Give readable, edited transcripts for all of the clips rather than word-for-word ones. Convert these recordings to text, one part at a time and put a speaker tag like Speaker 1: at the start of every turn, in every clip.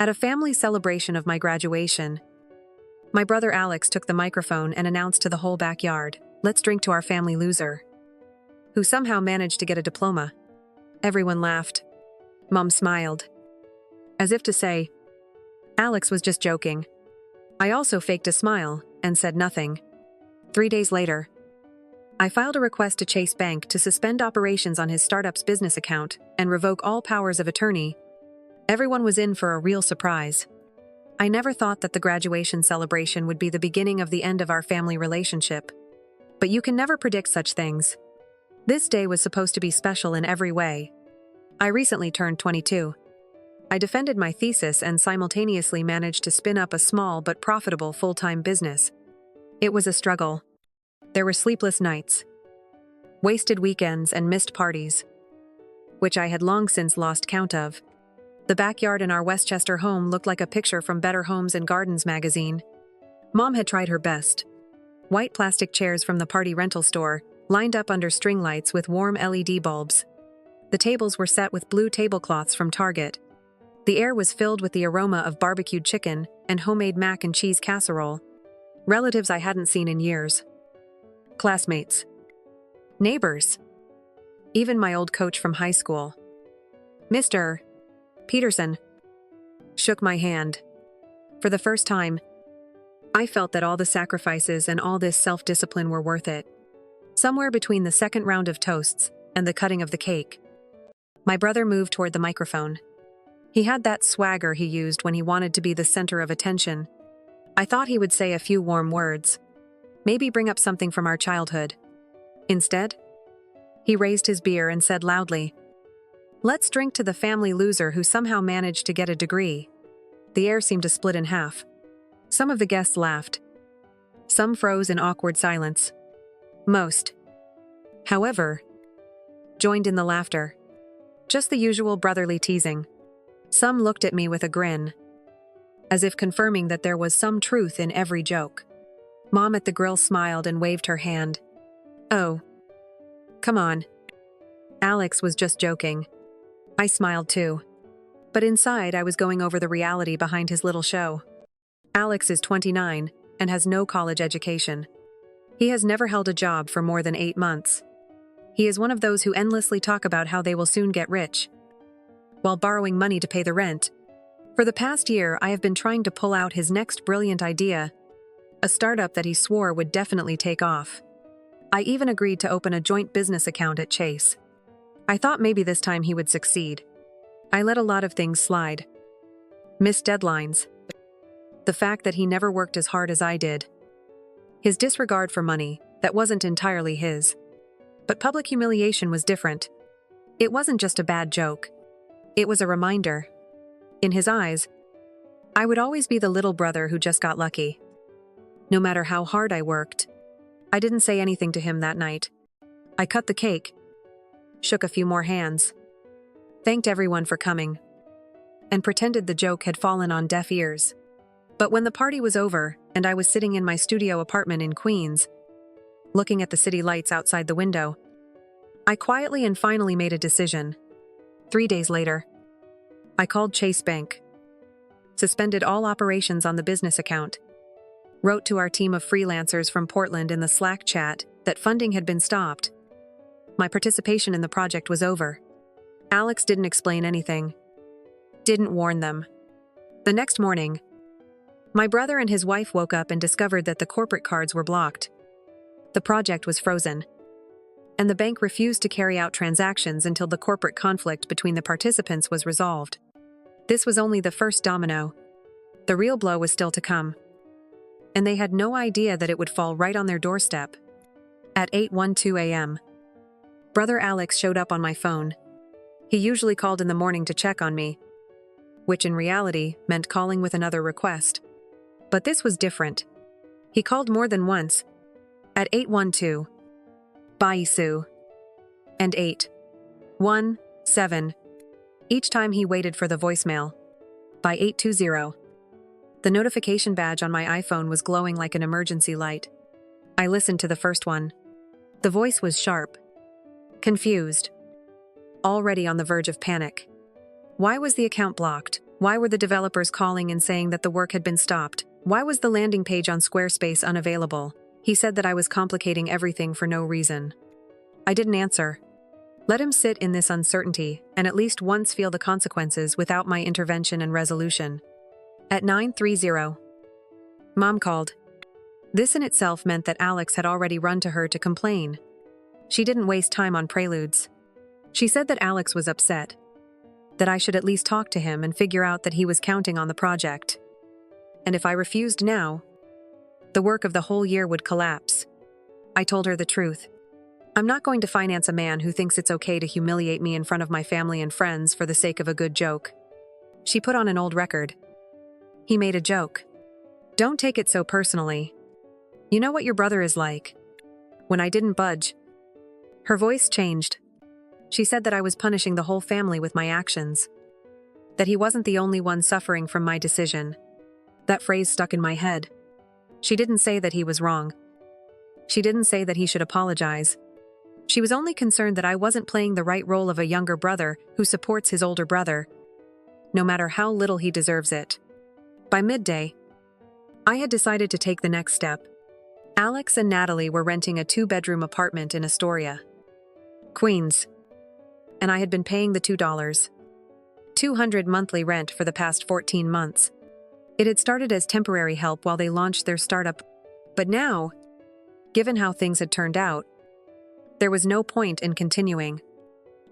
Speaker 1: At a family celebration of my graduation, my brother Alex took the microphone and announced to the whole backyard, "Let's drink to our family loser, who somehow managed to get a diploma." Everyone laughed. Mom smiled, as if to say, Alex was just joking. I also faked a smile and said nothing. 3 days later, I filed a request to Chase Bank to suspend operations on his startup's business account and revoke all powers of attorney. Everyone was in for a real surprise. I never thought that the graduation celebration would be the beginning of the end of our family relationship. But you can never predict such things. This day was supposed to be special in every way. I recently turned 22. I defended my thesis and simultaneously managed to spin up a small but profitable full-time business. It was a struggle. There were sleepless nights, wasted weekends, and missed parties, which I had long since lost count of. The backyard in our Westchester home looked like a picture from Better Homes and Gardens magazine. Mom had tried her best. White plastic chairs from the party rental store, lined up under string lights with warm LED bulbs. The tables were set with blue tablecloths from Target. The air was filled with the aroma of barbecued chicken and homemade mac and cheese casserole. Relatives I hadn't seen in years. Classmates. Neighbors. Even my old coach from high school, Mr. Peterson, shook my hand. For the first time, I felt that all the sacrifices and all this self-discipline were worth it. Somewhere between the second round of toasts and the cutting of the cake, my brother moved toward the microphone. He had that swagger he used when he wanted to be the center of attention. I thought he would say a few warm words, maybe bring up something from our childhood. Instead, he raised his beer and said loudly, "Let's drink to the family loser who somehow managed to get a degree." The air seemed to split in half. Some of the guests laughed. Some froze in awkward silence. Most, however, joined in the laughter. Just the usual brotherly teasing. Some looked at me with a grin, as if confirming that there was some truth in every joke. Mom at the grill smiled and waved her hand. "Oh, come on. Alex was just joking." I smiled too. But inside, I was going over the reality behind his little show. Alex is 29 and has no college education. He has never held a job for more than 8 months. He is one of those who endlessly talk about how they will soon get rich, while borrowing money to pay the rent. For the past year, I have been trying to pull out his next brilliant idea, a startup that he swore would definitely take off. I even agreed to open a joint business account at Chase. I thought maybe this time he would succeed. I let a lot of things slide. Missed deadlines. The fact that he never worked as hard as I did. His disregard for money, that wasn't entirely his. But public humiliation was different. It wasn't just a bad joke. It was a reminder. In his eyes, I would always be the little brother who just got lucky. No matter how hard I worked, I didn't say anything to him that night. I cut the cake, shook a few more hands, thanked everyone for coming, and pretended the joke had fallen on deaf ears. But when the party was over and I was sitting in my studio apartment in Queens, looking at the city lights outside the window, I quietly and finally made a decision. 3 days later, I called Chase Bank, suspended all operations on the business account, wrote to our team of freelancers from Portland in the Slack chat that funding had been stopped. My participation in the project was over. Alex didn't explain anything, didn't warn them. The next morning, my brother and his wife woke up and discovered that the corporate cards were blocked. The project was frozen, and the bank refused to carry out transactions until the corporate conflict between the participants was resolved. This was only the first domino. The real blow was still to come. And they had no idea that it would fall right on their doorstep. At 8:12 a.m., Brother Alex showed up on my phone. He usually called in the morning to check on me, which in reality meant calling with another request. But this was different. He called more than once. At 8:12, "Bye, Sue," and 8:17. Each time he waited for the voicemail. By 8:20, the notification badge on my iPhone was glowing like an emergency light. I listened to the first one. The voice was sharp, confused, already on the verge of panic. Why was the account blocked? Why were the developers calling and saying that the work had been stopped? Why was the landing page on Squarespace unavailable? He said that I was complicating everything for no reason. I didn't answer. Let him sit in this uncertainty and at least once feel the consequences without my intervention and resolution. At 9:30, Mom called. This in itself meant that Alex had already run to her to complain. She didn't waste time on preludes. She said that Alex was upset, that I should at least talk to him and figure out that he was counting on the project. And if I refused now, the work of the whole year would collapse. I told her the truth. I'm not going to finance a man who thinks it's okay to humiliate me in front of my family and friends for the sake of a good joke. She put on an old record. He made a joke. Don't take it so personally. You know what your brother is like. When I didn't budge. Her voice changed. She said that I was punishing the whole family with my actions. That he wasn't the only one suffering from my decision. That phrase stuck in my head. She didn't say that he was wrong. She didn't say that he should apologize. She was only concerned that I wasn't playing the right role of a younger brother who supports his older brother, no matter how little he deserves it. By midday, I had decided to take the next step. Alex and Natalie were renting a 2-bedroom apartment in Astoria, Queens, and I had been paying the $2.200 monthly rent for the past 14 months. It had started as temporary help while they launched their startup, but now, given how things had turned out, there was no point in continuing.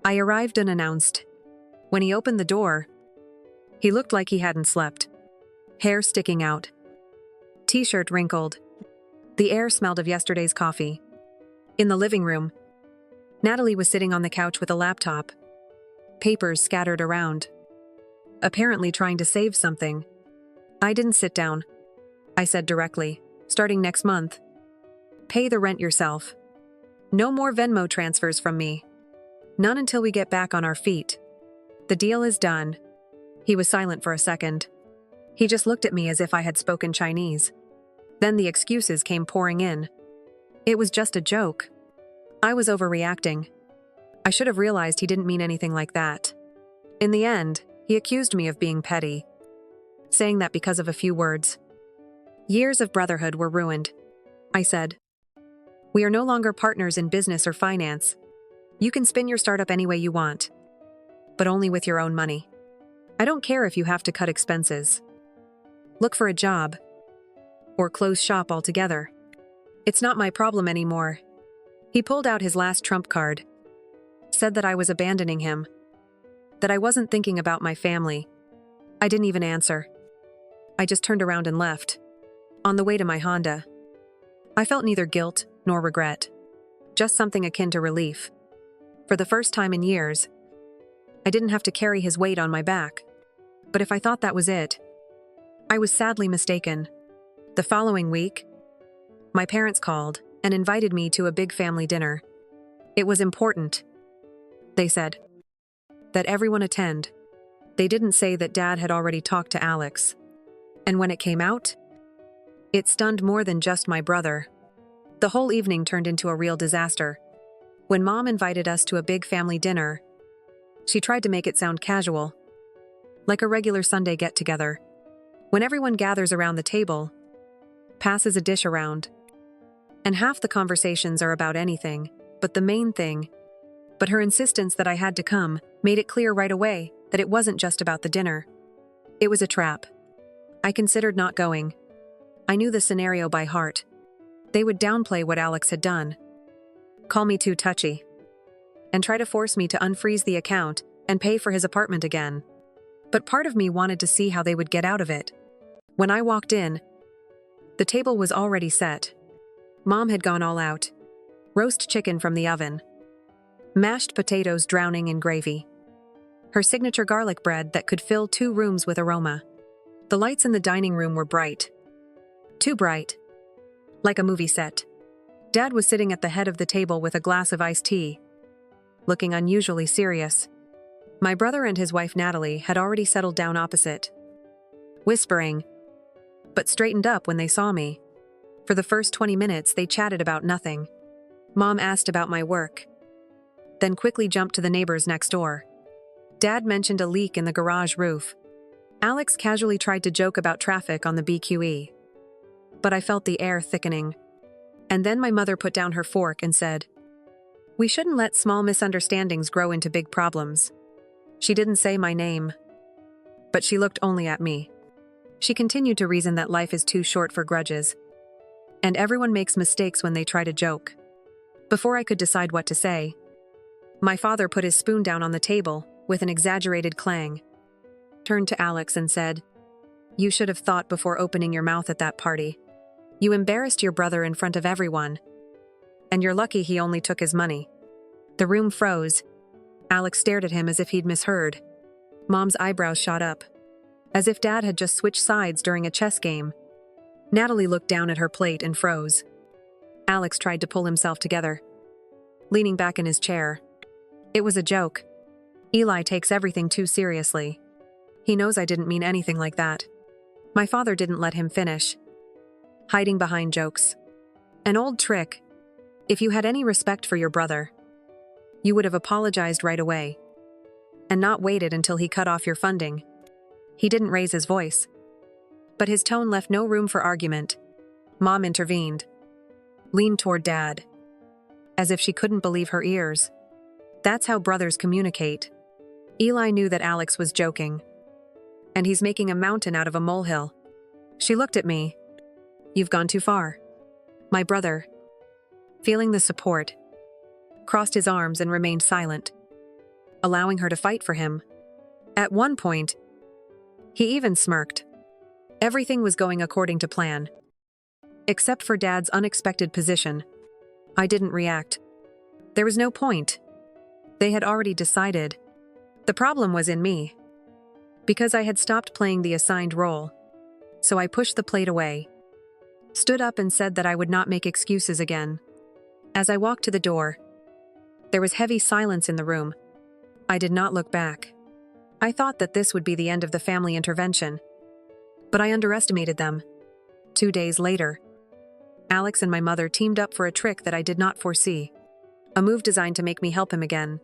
Speaker 1: I arrived unannounced. When he opened the door, he looked like he hadn't slept. Hair sticking out. T-shirt wrinkled. The air smelled of yesterday's coffee. In the living room, Natalie was sitting on the couch with a laptop. Papers scattered around. Apparently trying to save something. I didn't sit down. I said directly, starting next month. Pay the rent yourself. No more Venmo transfers from me. None until we get back on our feet. The deal is done. He was silent for a second. He just looked at me as if I had spoken Chinese. Then the excuses came pouring in. It was just a joke. I was overreacting. I should have realized he didn't mean anything like that. In the end, he accused me of being petty, saying that because of a few words. Years of brotherhood were ruined. I said, "We are no longer partners in business or finance. You can spin your startup any way you want, but only with your own money. I don't care if you have to cut expenses. Look for a job, or close shop altogether. It's not my problem anymore." He pulled out his last trump card, said that I was abandoning him, that I wasn't thinking about my family. I didn't even answer. I just turned around and left. On the way to my Honda, I felt neither guilt nor regret, just something akin to relief. For the first time in years, I didn't have to carry his weight on my back. But if I thought that was it, I was sadly mistaken. The following week, my parents called and invited me to a big family dinner. It was important, they said, that everyone attend. They didn't say that Dad had already talked to Alex. And when it came out, it stunned more than just my brother. The whole evening turned into a real disaster. When Mom invited us to a big family dinner, she tried to make it sound casual, like a regular Sunday get-together. When everyone gathers around the table, passes a dish around, and half the conversations are about anything but the main thing. But her insistence that I had to come made it clear right away that it wasn't just about the dinner. It was a trap. I considered not going. I knew the scenario by heart. They would downplay what Alex had done, call me too touchy, and try to force me to unfreeze the account and pay for his apartment again. But part of me wanted to see how they would get out of it. When I walked in, the table was already set. Mom had gone all out. Roast chicken from the oven. Mashed potatoes drowning in gravy. Her signature garlic bread that could fill 2 rooms with aroma. The lights in the dining room were bright. Too bright. Like a movie set. Dad was sitting at the head of the table with a glass of iced tea, looking unusually serious. My brother and his wife Natalie had already settled down opposite, whispering, but straightened up when they saw me. For the first 20 minutes, they chatted about nothing. Mom asked about my work, then quickly jumped to the neighbors next door. Dad mentioned a leak in the garage roof. Alex casually tried to joke about traffic on the BQE. But I felt the air thickening. And then my mother put down her fork and said, "We shouldn't let small misunderstandings grow into big problems." She didn't say my name, but she looked only at me. She continued to reason that life is too short for grudges, and everyone makes mistakes when they try to joke. Before I could decide what to say, my father put his spoon down on the table with an exaggerated clang, turned to Alex and said, "You should have thought before opening your mouth at that party. You embarrassed your brother in front of everyone. And you're lucky he only took his money." The room froze. Alex stared at him as if he'd misheard. Mom's eyebrows shot up, as if Dad had just switched sides during a chess game. Natalie looked down at her plate and froze. Alex tried to pull himself together, leaning back in his chair. It was a joke. Eli takes everything too seriously. He knows I didn't mean anything like that. My father didn't let him finish. Hiding behind jokes. An old trick. If you had any respect for your brother, you would have apologized right away, and not waited until he cut off your funding. He didn't raise his voice, but his tone left no room for argument. Mom intervened, leaned toward Dad, as if she couldn't believe her ears. That's how brothers communicate. Eli knew that Alex was joking, and he's making a mountain out of a molehill. She looked at me. "You've gone too far." My brother, feeling the support, crossed his arms and remained silent, allowing her to fight for him. At one point, he even smirked. Everything was going according to plan, except for Dad's unexpected position. I didn't react. There was no point. They had already decided. The problem was in me, because I had stopped playing the assigned role. So I pushed the plate away, stood up and said that I would not make excuses again. As I walked to the door, there was heavy silence in the room. I did not look back. I thought that this would be the end of the family intervention, but I underestimated them. 2 days later, Alex and my mother teamed up for a trick that I did not foresee, a move designed to make me help him again.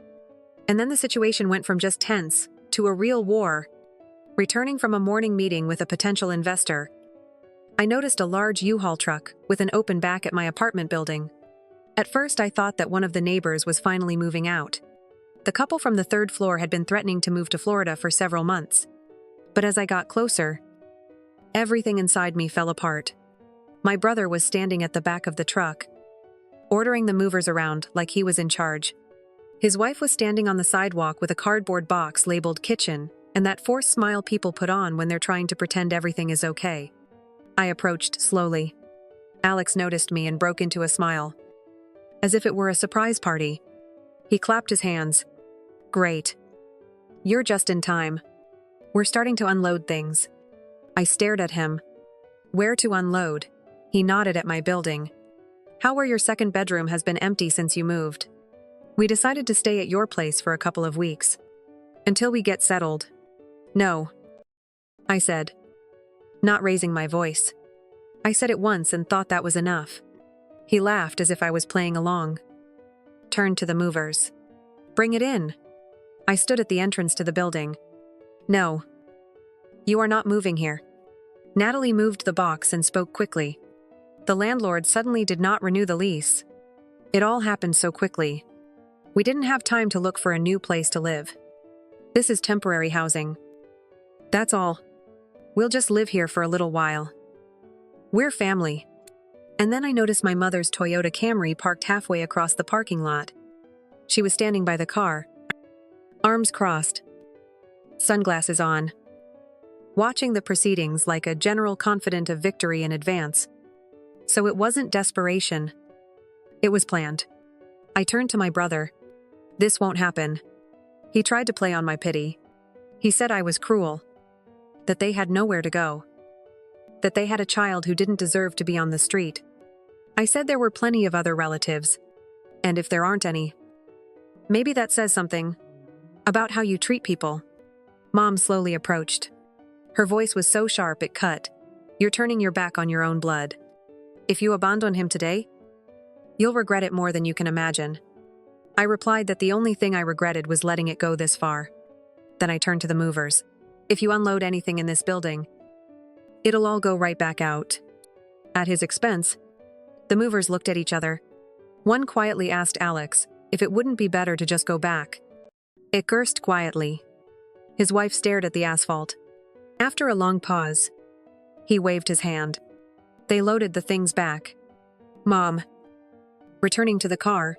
Speaker 1: And then the situation went from just tense to a real war. Returning from a morning meeting with a potential investor, I noticed a large U-Haul truck with an open back at my apartment building. At first, I thought that one of the neighbors was finally moving out. The couple from the 3rd floor had been threatening to move to Florida for several months. But as I got closer, everything inside me fell apart. My brother was standing at the back of the truck, ordering the movers around like he was in charge. His wife was standing on the sidewalk with a cardboard box labeled kitchen and that forced smile people put on when they're trying to pretend everything is okay. I approached slowly. Alex noticed me and broke into a smile, as if it were a surprise party. He clapped his hands. "Great. You're just in time. We're starting to unload things." I stared at him. "Where to unload?" He nodded at my building. "How where your 2nd bedroom has been empty since you moved. We decided to stay at your place for a couple of weeks, until we get settled." "No," I said, not raising my voice. I said it once and thought that was enough. He laughed as if I was playing along. Turned to the movers. "Bring it in." I stood at the entrance to the building. "No. You are not moving here." Natalie moved the box and spoke quickly. The landlord suddenly did not renew the lease. It all happened so quickly. We didn't have time to look for a new place to live. This is temporary housing. That's all. We'll just live here for a little while. We're family. And then I noticed my mother's Toyota Camry parked halfway across the parking lot. She was standing by the car, arms crossed, sunglasses on, watching the proceedings like a general confident of victory in advance. So it wasn't desperation. It was planned. I turned to my brother. "This won't happen." He tried to play on my pity. He said I was cruel, that they had nowhere to go, that they had a child who didn't deserve to be on the street. I said there were plenty of other relatives, and if there aren't any, maybe that says something about how you treat people. Mom slowly approached. Her voice was so sharp it cut. "You're turning your back on your own blood. If you abandon him today, you'll regret it more than you can imagine." I replied that the only thing I regretted was letting it go this far. Then I turned to the movers. If you unload anything in this building, it'll all go right back out. At his expense, the movers looked at each other. One quietly asked Alex if it wouldn't be better to just go back. It cursed quietly. His wife stared at the asphalt. After a long pause, he waved his hand. They loaded the things back. Mom, returning to the car,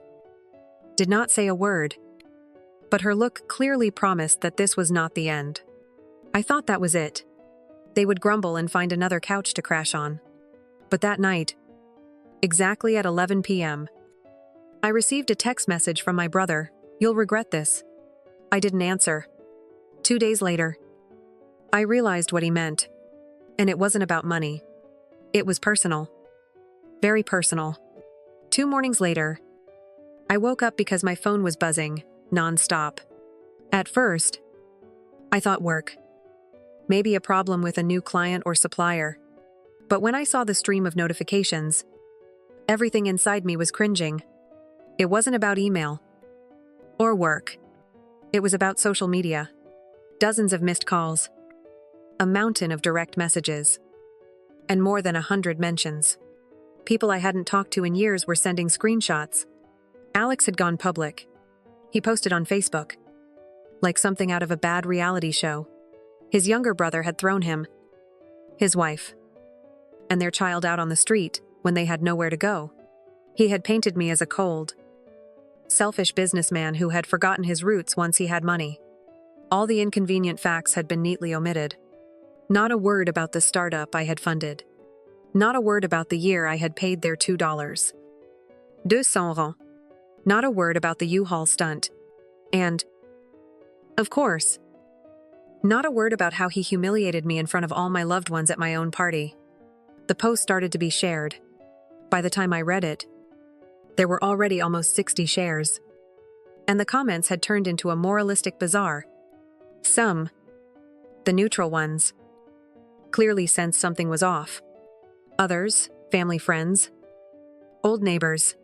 Speaker 1: did not say a word, but her look clearly promised that this was not the end. I thought that was it. They would grumble and find another couch to crash on. But that night, exactly at 11 p.m., I received a text message from my brother. You'll regret this. I didn't answer. 2 days later, I realized what he meant. And it wasn't about money. It was personal. Very personal. 2 mornings later, I woke up because my phone was buzzing, non-stop. At first, I thought work. Maybe a problem with a new client or supplier. But when I saw the stream of notifications, everything inside me was cringing. It wasn't about email or work. It was about social media. Dozens of missed calls, a mountain of direct messages, and more than 100 mentions. People I hadn't talked to in years were sending screenshots. Alex had gone public. He posted on Facebook, like something out of a bad reality show. His younger brother had thrown him, his wife, and their child out on the street when they had nowhere to go. He had painted me as a cold, selfish businessman who had forgotten his roots once he had money. All the inconvenient facts had been neatly omitted. Not a word about the startup I had funded. Not a word about the year I had paid their $2. 200 €. Not a word about the U-Haul stunt. And, of course, not a word about how he humiliated me in front of all my loved ones at my own party. The post started to be shared. By the time I read it, there were already almost 60 shares. And the comments had turned into a moralistic bazaar. Some, the neutral ones, clearly sensed something was off. Others, family friends, old neighbors,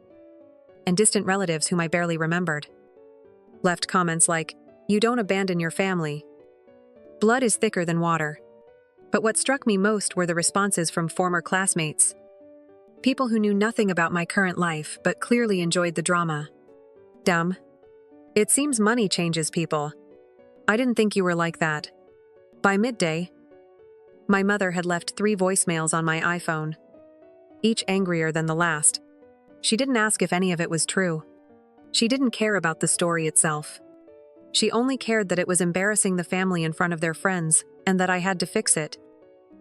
Speaker 1: and distant relatives whom I barely remembered, left comments like, "You don't abandon your family. Blood is thicker than water." But what struck me most were the responses from former classmates. People who knew nothing about my current life but clearly enjoyed the drama. Dumb. It seems money changes people. I didn't think you were like that. By midday, my mother had left 3 voicemails on my iPhone, each angrier than the last. She didn't ask if any of it was true. She didn't care about the story itself. She only cared that it was embarrassing the family in front of their friends, and that I had to fix it.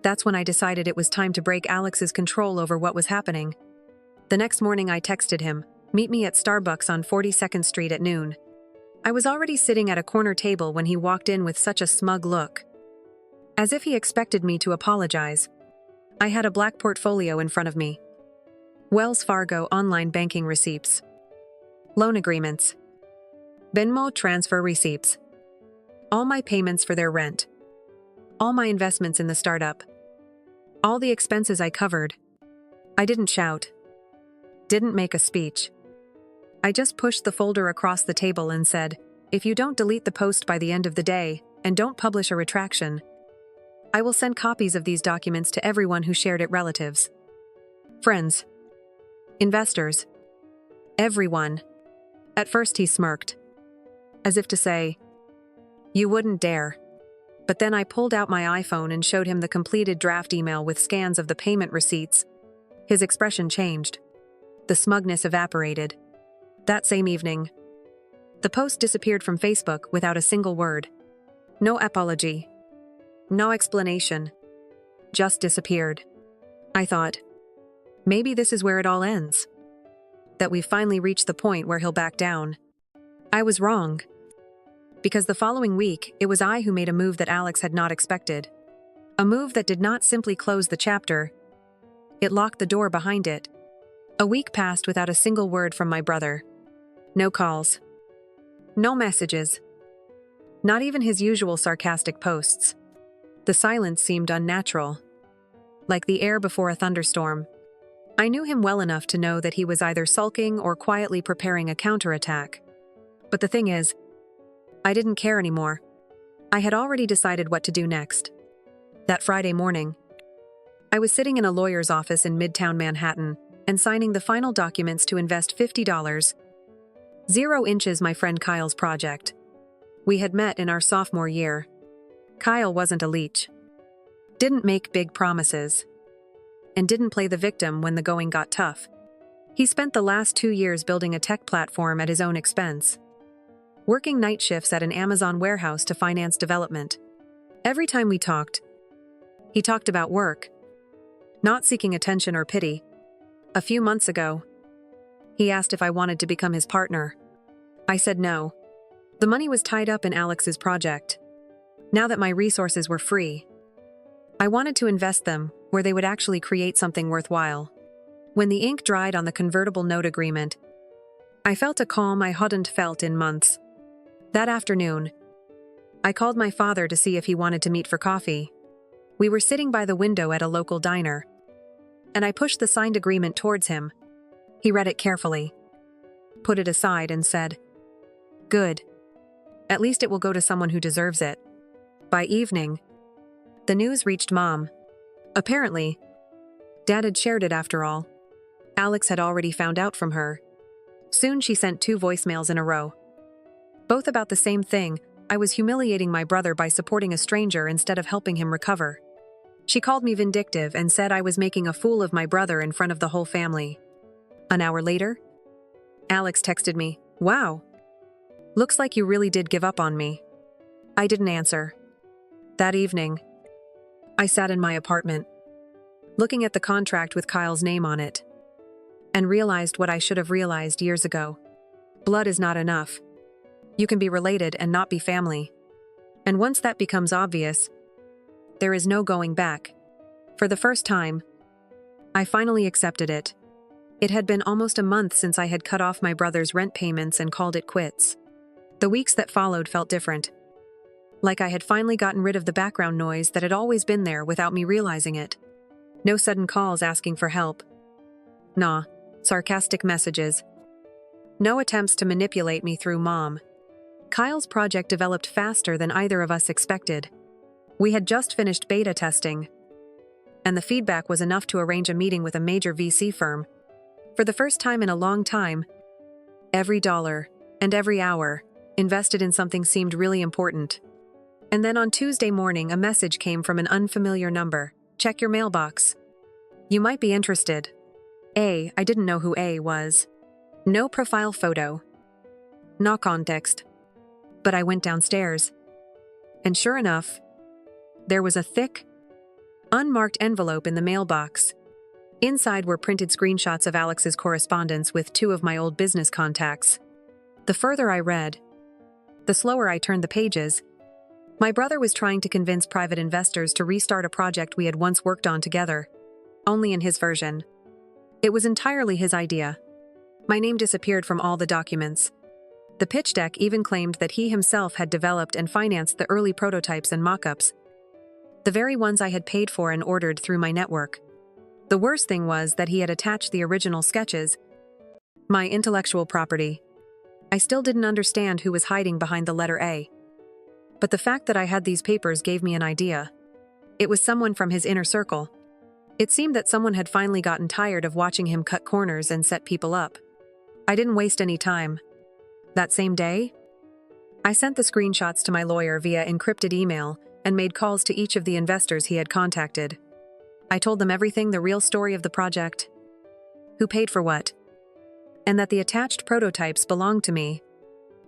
Speaker 1: That's when I decided it was time to break Alex's control over what was happening. The next morning I texted him, "Meet me at Starbucks on 42nd Street at noon." I was already sitting at a corner table when he walked in with such a smug look, as if he expected me to apologize. I had a black portfolio in front of me. Wells Fargo online banking receipts, loan agreements, Venmo transfer receipts, all my payments for their rent, all my investments in the startup, all the expenses I covered. I didn't shout, didn't make a speech. I just pushed the folder across the table and said, "If you don't delete the post by the end of the day and don't publish a retraction, I will send copies of these documents to everyone who shared it, relatives, friends, investors, everyone." At first he smirked, as if to say, "You wouldn't dare." But then I pulled out my iPhone and showed him the completed draft email with scans of the payment receipts. His expression changed. The smugness evaporated. That same evening, the post disappeared from Facebook without a single word. No apology. No explanation. Just disappeared. I thought, maybe this is where it all ends. That we've finally reached the point where he'll back down. I was wrong. Because the following week, it was I who made a move that Alex had not expected. A move that did not simply close the chapter. It locked the door behind it. A week passed without a single word from my brother. No calls. No messages. Not even his usual sarcastic posts. The silence seemed unnatural, like the air before a thunderstorm. I knew him well enough to know that he was either sulking or quietly preparing a counterattack. But the thing is, I didn't care anymore. I had already decided what to do next. That Friday morning, I was sitting in a lawyer's office in Midtown Manhattan and signing the final documents to invest $50, 0 inches my friend Kyle's project. We had met in our sophomore year. Kyle wasn't a leech. Didn't make big promises. And didn't play the victim when the going got tough. He spent the last 2 years building a tech platform at his own expense, working night shifts at an Amazon warehouse to finance development. Every time we talked, he talked about work, not seeking attention or pity. A few months ago, he asked if I wanted to become his partner. I said no. The money was tied up in Alex's project. Now that my resources were free, I wanted to invest them where they would actually create something worthwhile. When the ink dried on the convertible note agreement, I felt a calm I hadn't felt in months. That afternoon, I called my father to see if he wanted to meet for coffee. We were sitting by the window at a local diner, and I pushed the signed agreement towards him. He read it carefully, put it aside, and said, "Good. At least it will go to someone who deserves it." By evening, the news reached Mom. Apparently, Dad had shared it after all. Alex had already found out from her. Soon she sent 2 voicemails in a row. Both about the same thing: I was humiliating my brother by supporting a stranger instead of helping him recover. She called me vindictive and said I was making a fool of my brother in front of the whole family. An hour later, Alex texted me, "Wow. Looks like you really did give up on me." I didn't answer. That evening, I sat in my apartment, looking at the contract with Kyle's name on it, and realized what I should have realized years ago. Blood is not enough. You can be related and not be family. And once that becomes obvious, there is no going back. For the first time, I finally accepted it. It had been almost a month since I had cut off my brother's rent payments and called it quits. The weeks that followed felt different. Like I had finally gotten rid of the background noise that had always been there without me realizing it. No sudden calls asking for help. Nah, sarcastic messages. No attempts to manipulate me through Mom. Kyle's project developed faster than either of us expected. We had just finished beta testing, and the feedback was enough to arrange a meeting with a major VC firm. For the first time in a long time, every dollar and every hour invested in something seemed really important. And then on Tuesday morning, a message came from an unfamiliar number. "Check your mailbox. You might be interested." I didn't know who A was. No profile photo. No context. But I went downstairs. And sure enough, there was a thick, unmarked envelope in the mailbox. Inside were printed screenshots of Alex's correspondence with 2 of my old business contacts. The further I read, the slower I turned the pages. My brother was trying to convince private investors to restart a project we had once worked on together, only in his version. It was entirely his idea. My name disappeared from all the documents. The pitch deck even claimed that he himself had developed and financed the early prototypes and mock-ups, the very ones I had paid for and ordered through my network. The worst thing was that he had attached the original sketches, my intellectual property. I still didn't understand who was hiding behind the letter A. But the fact that I had these papers gave me an idea. It was someone from his inner circle. It seemed that someone had finally gotten tired of watching him cut corners and set people up. I didn't waste any time. That same day, I sent the screenshots to my lawyer via encrypted email and made calls to each of the investors he had contacted. I told them everything, the real story of the project, who paid for what, and that the attached prototypes belonged to me.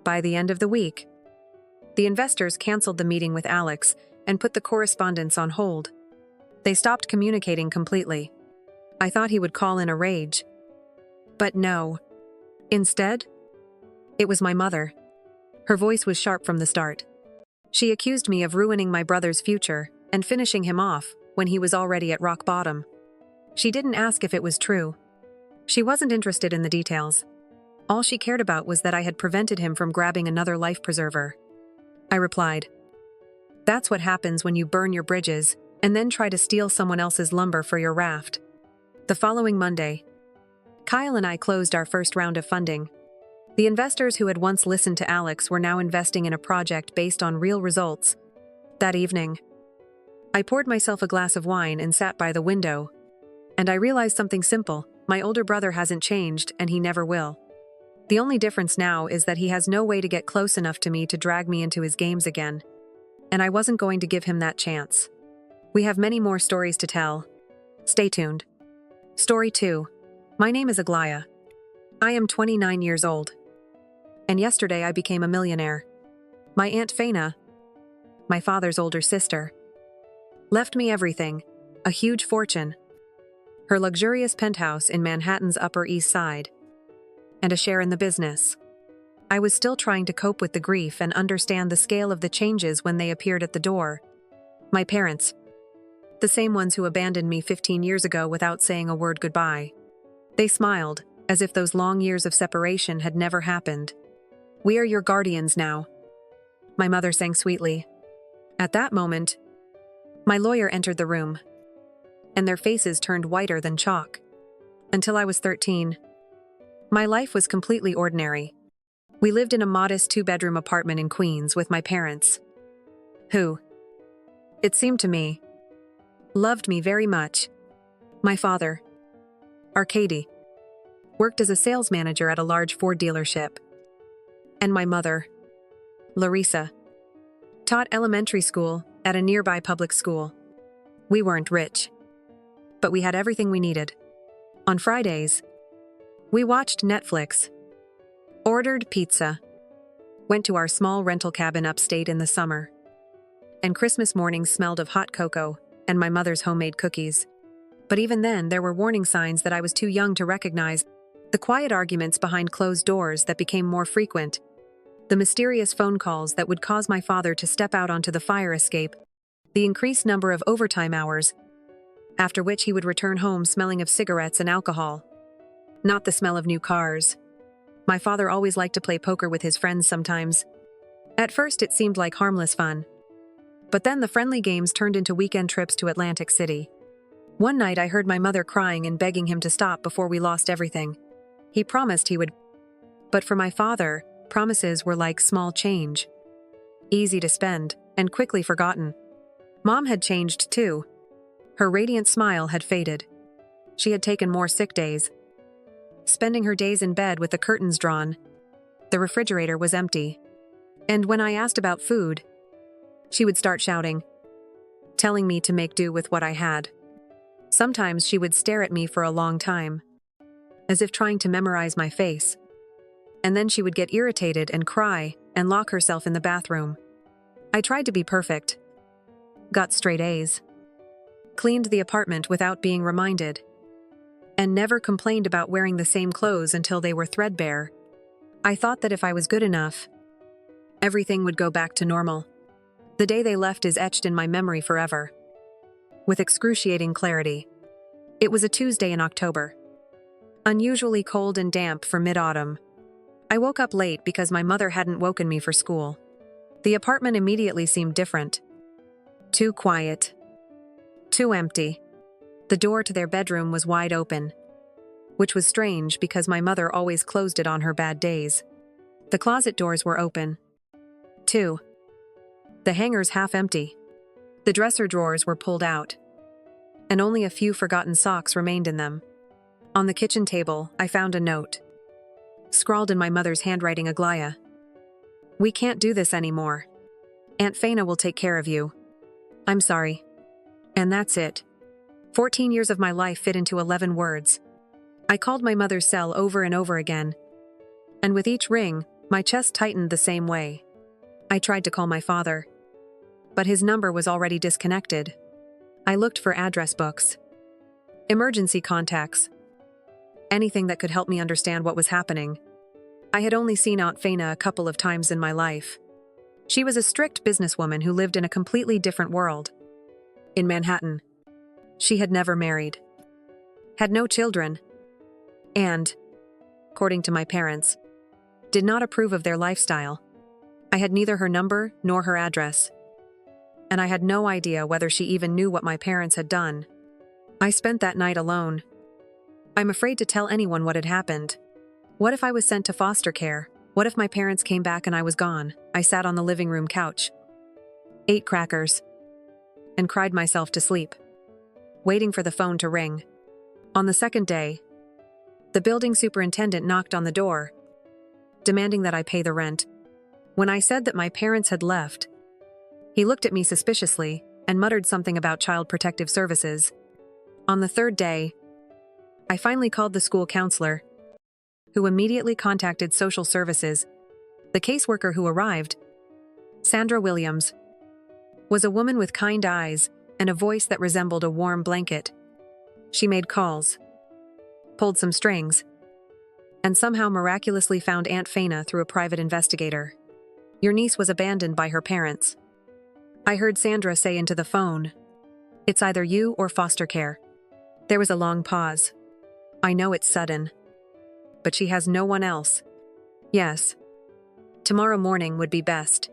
Speaker 1: By the end of the week, the investors canceled the meeting with Alex and put the correspondence on hold. They stopped communicating completely. I thought he would call in a rage. But no. Instead, it was my mother. Her voice was sharp from the start. She accused me of ruining my brother's future and finishing him off when he was already at rock bottom. She didn't ask if it was true. She wasn't interested in the details. All she cared about was that I had prevented him from grabbing another life preserver. I replied, "That's what happens when you burn your bridges and then try to steal someone else's lumber for your raft." The following Monday, Kyle and I closed our first round of funding. The investors who had once listened to Alex were now investing in a project based on real results, That evening, I poured myself a glass of wine and sat by the window, and I realized something simple. My older brother hasn't changed, and he never will. The only difference now is that he has no way to get close enough to me to drag me into his games again, and I wasn't going to give him that chance. We have many more stories to tell. Stay tuned. Story 2. My name is Aglaya. I am 29 years old, and yesterday I became a millionaire. My Aunt Faina, my father's older sister, left me everything, a huge fortune, her luxurious penthouse in Manhattan's Upper East Side, and a share in the business. I was still trying to cope with the grief and understand the scale of the changes when they appeared at the door. My parents, the same ones who abandoned me 15 years ago without saying a word goodbye. They smiled, as if those long years of separation had never happened. "We are your guardians now," my mother sang sweetly. At that moment, my lawyer entered the room, and their faces turned whiter than chalk. Until I was 13, my life was completely ordinary. We lived in a modest 2-bedroom apartment in Queens with my parents, who, it seemed to me, loved me very much. My father, Arcady, worked as a sales manager at a large Ford dealership, and my mother, Larissa, taught elementary school at a nearby public school. We weren't rich, but we had everything we needed. On Fridays, we watched Netflix, ordered pizza, went to our small rental cabin upstate in the summer, and Christmas mornings smelled of hot cocoa and my mother's homemade cookies. But even then, there were warning signs that I was too young to recognize: the quiet arguments behind closed doors that became more frequent, the mysterious phone calls that would cause my father to step out onto the fire escape, the increased number of overtime hours, after which he would return home smelling of cigarettes and alcohol. Not the smell of new cars. My father always liked to play poker with his friends sometimes. At first it seemed like harmless fun, but then the friendly games turned into weekend trips to Atlantic City. One night I heard my mother crying and begging him to stop before we lost everything. He promised he would, but for my father, promises were like small change, easy to spend and quickly forgotten. Mom had changed too. Her radiant smile had faded. She had taken more sick days, spending her days in bed with the curtains drawn. The refrigerator was empty, and when I asked about food, she would start shouting, telling me to make do with what I had. Sometimes she would stare at me for a long time, as if trying to memorize my face, and then she would get irritated and cry and lock herself in the bathroom. I tried to be perfect, got straight A's, cleaned the apartment without being reminded, and never complained about wearing the same clothes until they were threadbare. I thought that if I was good enough, everything would go back to normal. The day they left is etched in my memory forever, with excruciating clarity. It was a Tuesday in October, unusually cold and damp for mid-autumn. I woke up late because my mother hadn't woken me for school. The apartment immediately seemed different. Too quiet. Too empty. The door to their bedroom was wide open, which was strange because my mother always closed it on her bad days. The closet doors were open, too, the hangers half empty. The dresser drawers were pulled out, and only a few forgotten socks remained in them. On the kitchen table, I found a note, scrawled in my mother's handwriting: Aglaya, we can't do this anymore. Aunt Faina will take care of you. I'm sorry. And that's it. 14 years of my life fit into 11 words. I called my mother's cell over and over again, and with each ring, my chest tightened the same way. I tried to call my father, but his number was already disconnected. I looked for address books, emergency contacts, anything that could help me understand what was happening. I had only seen Aunt Faina a couple of times in my life. She was a strict businesswoman who lived in a completely different world. In Manhattan, she had never married, had no children, and, according to my parents, did not approve of their lifestyle. I had neither her number nor her address, and I had no idea whether she even knew what my parents had done. I spent that night alone. I'm afraid to tell anyone what had happened. What if I was sent to foster care? What if my parents came back and I was gone? I sat on the living room couch, ate crackers, and cried myself to sleep, waiting for the phone to ring. On the second day, the building superintendent knocked on the door, demanding that I pay the rent. When I said that my parents had left, he looked at me suspiciously and muttered something about Child Protective Services. On the third day, I finally called the school counselor, who immediately contacted social services. The caseworker who arrived, Sandra Williams, was a woman with kind eyes and a voice that resembled a warm blanket. She made calls, pulled some strings, and somehow miraculously found Aunt Faina through a private investigator. Your niece was abandoned by her parents. I heard Sandra say into the phone, "It's either you or foster care." There was a long pause. I know it's sudden, but she has no one else. Yes. Tomorrow morning would be best.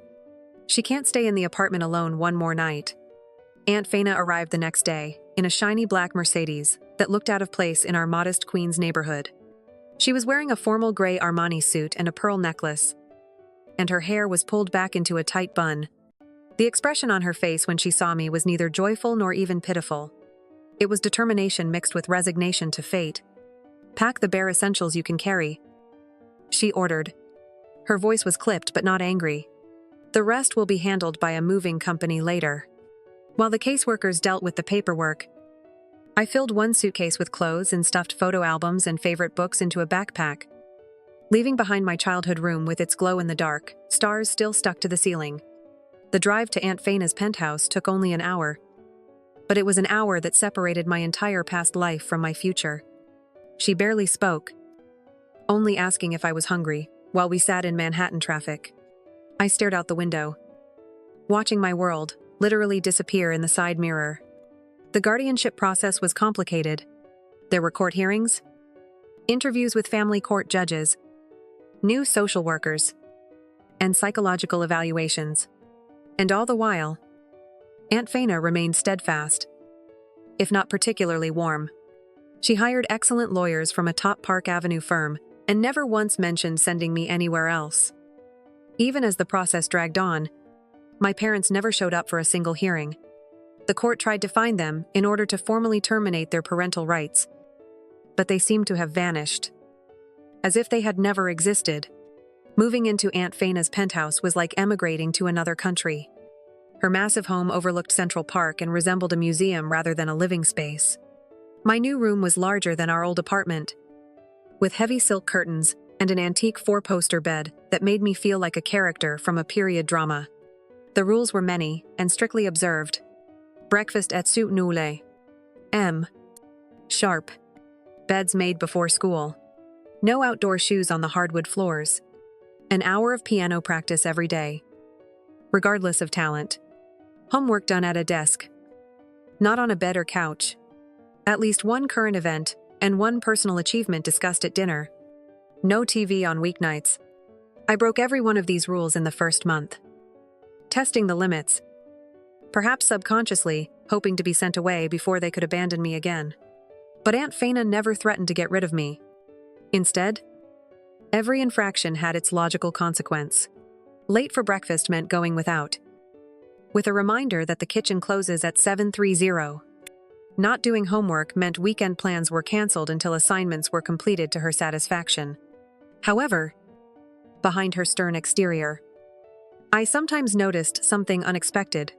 Speaker 1: She can't stay in the apartment alone one more night. Aunt Faina arrived the next day, in a shiny black Mercedes that looked out of place in our modest Queens neighborhood. She was wearing a formal gray Armani suit and a pearl necklace, and her hair was pulled back into a tight bun. The expression on her face when she saw me was neither joyful nor even pitiful. It was determination mixed with resignation to fate. "Pack the bare essentials you can carry," she ordered. Her voice was clipped but not angry. "The rest will be handled by a moving company later." While the caseworkers dealt with the paperwork, I filled one suitcase with clothes and stuffed photo albums and favorite books into a backpack, leaving behind my childhood room with its glow-in-the-dark, stars still stuck to the ceiling. The drive to Aunt Faina's penthouse took only an hour, but it was an hour that separated my entire past life from my future. She barely spoke, only asking if I was hungry, while we sat in Manhattan traffic. I stared out the window, watching my world literally disappear in the side mirror. The guardianship process was complicated. There were court hearings, interviews with family court judges, new social workers, and psychological evaluations. And all the while, Aunt Faina remained steadfast, if not particularly warm. She hired excellent lawyers from a top Park Avenue firm and never once mentioned sending me anywhere else. Even as the process dragged on, my parents never showed up for a single hearing. The court tried to find them in order to formally terminate their parental rights, but they seemed to have vanished, as if they had never existed. Moving into Aunt Faina's penthouse was like emigrating to another country. Her massive home overlooked Central Park and resembled a museum rather than a living space. My new room was larger than our old apartment, with heavy silk curtains and an antique four-poster bed that made me feel like a character from a period drama. The rules were many and strictly observed. Breakfast at 7 sharp. Beds made before school. No outdoor shoes on the hardwood floors. An hour of piano practice every day, regardless of talent. Homework done at a desk, not on a bed or couch. At least one current event and one personal achievement discussed at dinner. No TV on weeknights. I broke every one of these rules in the first month, testing the limits, perhaps subconsciously, hoping to be sent away before they could abandon me again. But Aunt Faina never threatened to get rid of me. Instead, every infraction had its logical consequence. Late for breakfast meant going without, with a reminder that the kitchen closes at 7:30. Not doing homework meant weekend plans were canceled until assignments were completed to her satisfaction. However, behind her stern exterior, I sometimes noticed something unexpected,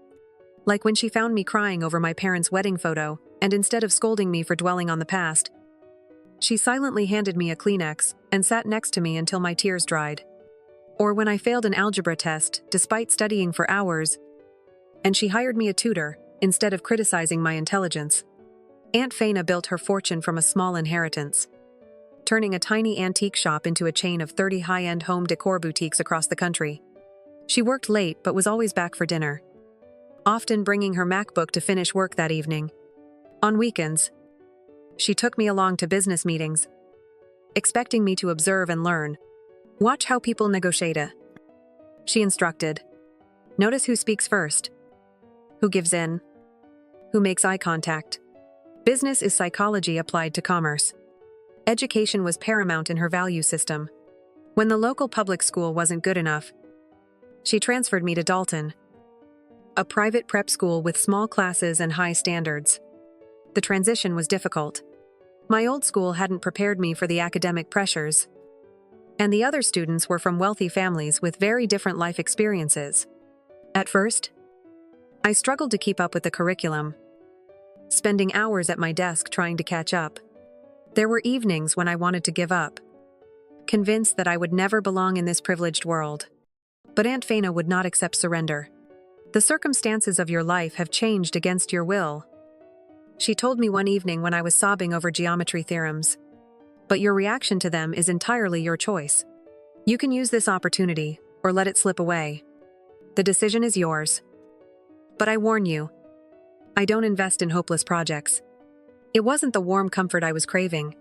Speaker 1: like when she found me crying over my parents' wedding photo, and instead of scolding me for dwelling on the past, she silently handed me a Kleenex and sat next to me until my tears dried. Or when I failed an algebra test despite studying for hours, and she hired me a tutor instead of criticizing my intelligence. Aunt Faina built her fortune from a small inheritance, turning a tiny antique shop into a chain of 30 high-end home decor boutiques across the country. She worked late but was always back for dinner, often bringing her MacBook to finish work that evening. On weekends, she took me along to business meetings, expecting me to observe and learn. Watch how people negotiate. She instructed. Notice who speaks first, who gives in, who makes eye contact. Business is psychology applied to commerce. Education was paramount in her value system. When the local public school wasn't good enough, she transferred me to Dalton, a private prep school with small classes and high standards. The transition was difficult. My old school hadn't prepared me for the academic pressures, and the other students were from wealthy families with very different life experiences. At first, I struggled to keep up with the curriculum, spending hours at my desk trying to catch up. There were evenings when I wanted to give up, convinced that I would never belong in this privileged world. But Aunt Faina would not accept surrender. The circumstances of your life have changed against your will, she told me one evening when I was sobbing over geometry theorems. But your reaction to them is entirely your choice. You can use this opportunity, or let it slip away. The decision is yours. But I warn you, I don't invest in hopeless projects. It wasn't the warm comfort I was craving,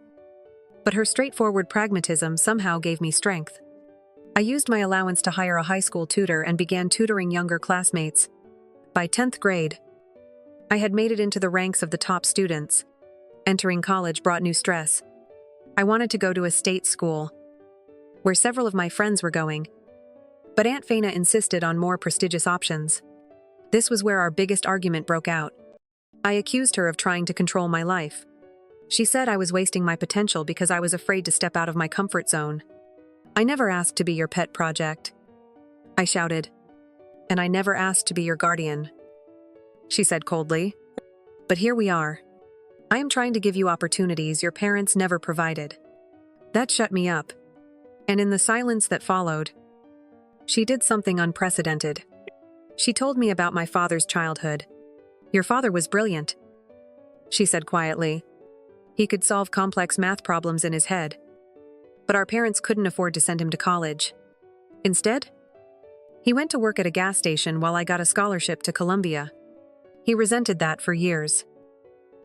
Speaker 1: but her straightforward pragmatism somehow gave me strength. I used my allowance to hire a high school tutor and began tutoring younger classmates. By 10th grade, I had made it into the ranks of the top students. Entering college brought new stress. I wanted to go to a state school, where several of my friends were going. But Aunt Faina insisted on more prestigious options. This was where our biggest argument broke out. I accused her of trying to control my life. She said I was wasting my potential because I was afraid to step out of my comfort zone. I never asked to be your pet project, I shouted. And I never asked to be your guardian, she said coldly. But here we are. I am trying to give you opportunities your parents never provided. That shut me up. And in the silence that followed, she did something unprecedented. She told me about my father's childhood. Your father was brilliant, she said quietly. He could solve complex math problems in his head. But our parents couldn't afford to send him to college. Instead, he went to work at a gas station while I got a scholarship to Columbia. He resented that for years,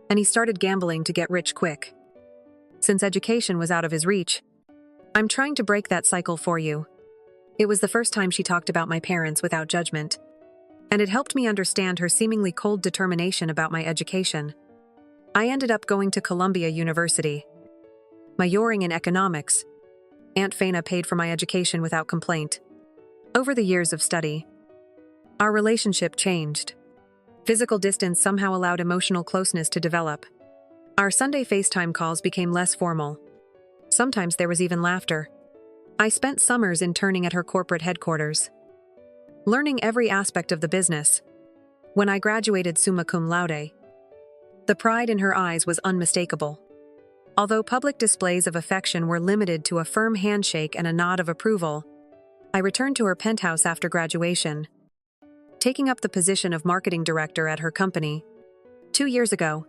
Speaker 1: and he started gambling to get rich quick. Since education was out of his reach, I'm trying to break that cycle for you. It was the first time she talked about my parents without judgment, and it helped me understand her seemingly cold determination about my education. I ended up going to Columbia University, majoring in economics. Aunt Faina paid for my education without complaint. Over the years of study, our relationship changed. Physical distance somehow allowed emotional closeness to develop. Our Sunday FaceTime calls became less formal. Sometimes there was even laughter. I spent summers interning at her corporate headquarters, learning every aspect of the business. When I graduated summa cum laude, the pride in her eyes was unmistakable. Although public displays of affection were limited to a firm handshake and a nod of approval, I returned to her penthouse after graduation, taking up the position of marketing director at her company. 2 years ago,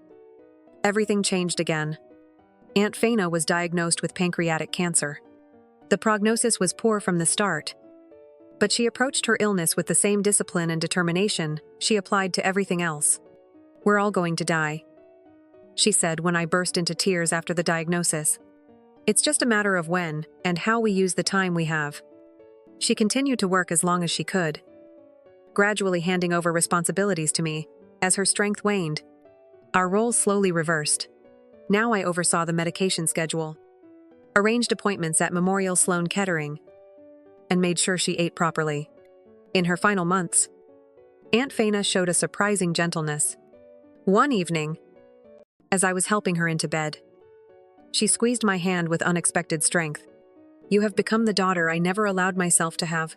Speaker 1: everything changed again. Aunt Faina was diagnosed with pancreatic cancer. The prognosis was poor from the start, but she approached her illness with the same discipline and determination she applied to everything else. We're all going to die, she said when I burst into tears after the diagnosis. It's just a matter of when and how we use the time we have. She continued to work as long as she could, gradually handing over responsibilities to me. As her strength waned, our roles slowly reversed. Now I oversaw the medication schedule, arranged appointments at Memorial Sloan Kettering, and made sure she ate properly. In her final months, Aunt Faina showed a surprising gentleness. One evening, as I was helping her into bed, she squeezed my hand with unexpected strength. "You have become the daughter I never allowed myself to have,"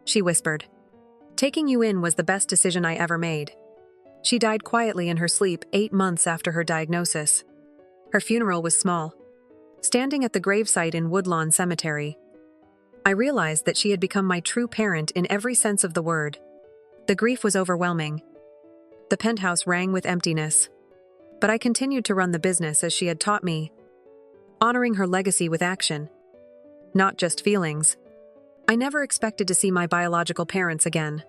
Speaker 1: she whispered. "Taking you in was the best decision I ever made." She died quietly in her sleep 8 months after her diagnosis. Her funeral was small, standing at the gravesite in Woodlawn Cemetery. I realized that she had become my true parent in every sense of the word. The grief was overwhelming. The penthouse rang with emptiness. But I continued to run the business as she had taught me, honoring her legacy with action, not just feelings. I never expected to see my biological parents again.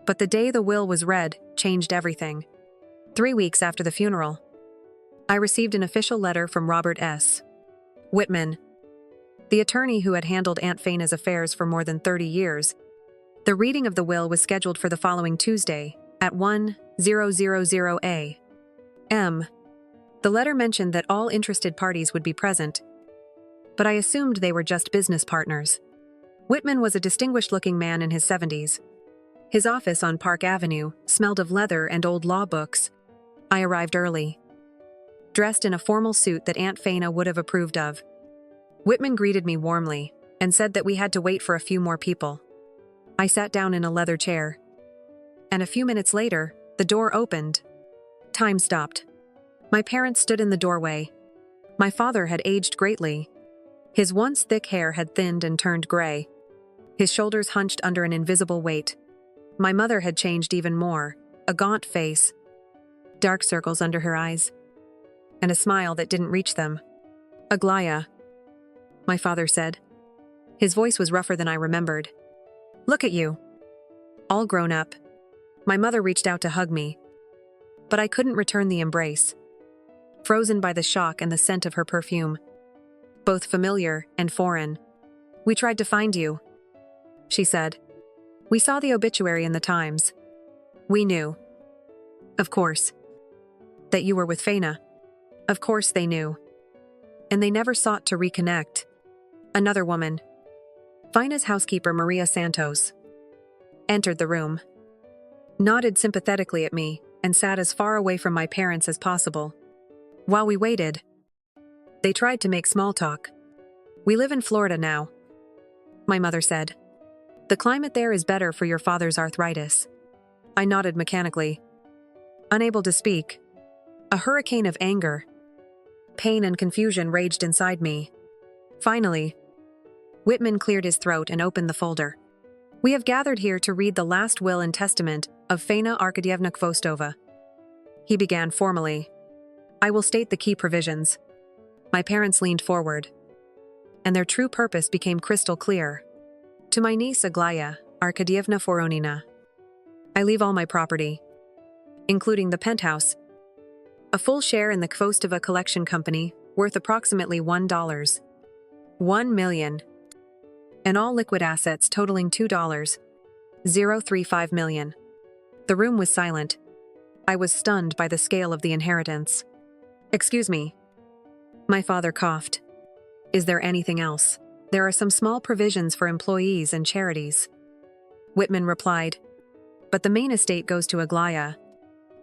Speaker 1: But the day the will was read changed everything. 3 weeks after the funeral, I received an official letter from Robert S. Whitman, the attorney who had handled Aunt Faina's affairs for more than 30 years. The reading of the will was scheduled for the following Tuesday at 1:00 a.m. The letter mentioned that all interested parties would be present, but I assumed they were just business partners. Whitman was a distinguished-looking man in his 70s. His office on Park Avenue smelled of leather and old law books. I arrived early, dressed in a formal suit that Aunt Faina would have approved of. Whitman greeted me warmly and said that we had to wait for a few more people. I sat down in a leather chair, and a few minutes later, the door opened. Time stopped. My parents stood in the doorway. My father had aged greatly. His once thick hair had thinned and turned gray. His shoulders hunched under an invisible weight. My mother had changed even more, a gaunt face, dark circles under her eyes, and a smile that didn't reach them. "Aglaya," my father said. His voice was rougher than I remembered. "Look at you. All grown up." My mother reached out to hug me, but I couldn't return the embrace, frozen by the shock and the scent of her perfume, both familiar and foreign. "We tried to find you," she said. "We saw the obituary in the Times. We knew. Of course. That you were with Faina. Of course they knew. And they never sought to reconnect." Another woman, Faina's housekeeper Maria Santos, entered the room, nodded sympathetically at me, and sat as far away from my parents as possible. While we waited, they tried to make small talk. "We live in Florida now," my mother said. "The climate there is better for your father's arthritis." I nodded mechanically, unable to speak. A hurricane of anger, pain, and confusion raged inside me. Finally, Whitman cleared his throat and opened the folder. "We have gathered here to read the last will and testament of Faina Arkadyevna Kvostova," he began formally. "I will state the key provisions." My parents leaned forward, and their true purpose became crystal clear. "To my niece Aglaya Arkadyevna Voronina, I leave all my property, including the penthouse, a full share in the Kvostova Collection Company worth approximately $1 million, and all liquid assets totaling $2.035 million. The room was silent. I was stunned by the scale of the inheritance. "Excuse me." My father coughed. "Is there anything else? There are some small provisions for employees and charities." Whitman replied, "But the main estate goes to Aglaya."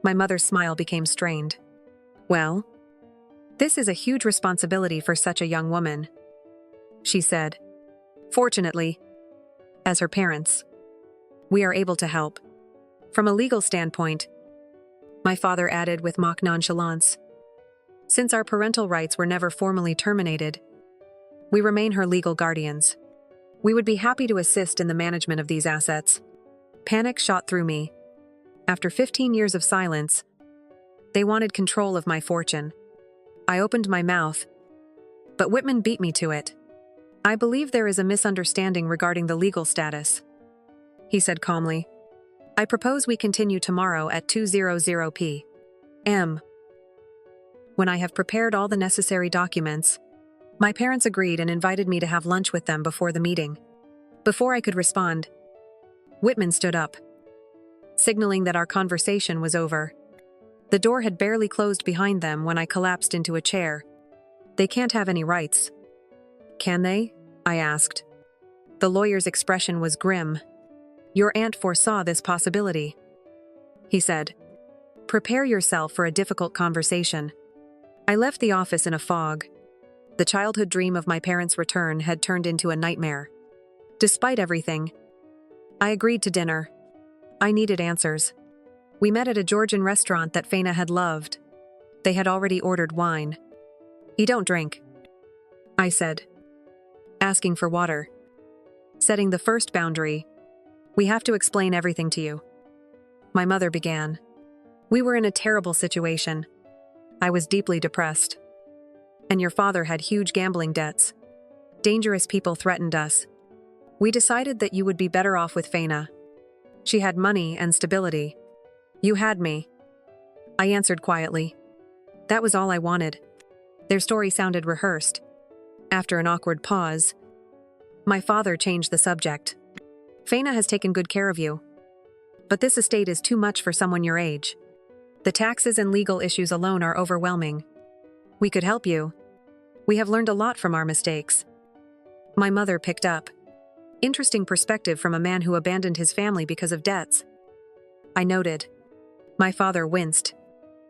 Speaker 1: My mother's smile became strained. "Well, this is a huge responsibility for such a young woman," she said. "Fortunately, as her parents, we are able to help. From a legal standpoint," my father added with mock nonchalance, "since our parental rights were never formally terminated, we remain her legal guardians. We would be happy to assist in the management of these assets." Panic shot through me. After 15 years of silence, they wanted control of my fortune. I opened my mouth, but Whitman beat me to it. "I believe there is a misunderstanding regarding the legal status," he said calmly. "I propose we continue tomorrow at 2:00 p.m. When I have prepared all the necessary documents." My parents agreed and invited me to have lunch with them before the meeting. Before I could respond, Whitman stood up, signaling that our conversation was over. The door had barely closed behind them when I collapsed into a chair. "They can't have any rights, can they?" I asked. The lawyer's expression was grim. "Your aunt foresaw this possibility," he said. "Prepare yourself for a difficult conversation." I left the office in a fog. The childhood dream of my parents' return had turned into a nightmare. Despite everything, I agreed to dinner. I needed answers. We met at a Georgian restaurant that Faina had loved. They had already ordered wine. "You don't drink," I said, asking for water. Setting the first boundary. "We have to explain everything to you," my mother began. "We were in a terrible situation. I was deeply depressed. And your father had huge gambling debts. Dangerous people threatened us. We decided that you would be better off with Faina. She had money and stability. You had me." I answered quietly. That was all I wanted. Their story sounded rehearsed. After an awkward pause, my father changed the subject. "Faina has taken good care of you. But this estate is too much for someone your age. The taxes and legal issues alone are overwhelming. We could help you. We have learned a lot from our mistakes." My mother picked up. Interesting perspective from a man who abandoned his family because of debts. I noted. My father winced.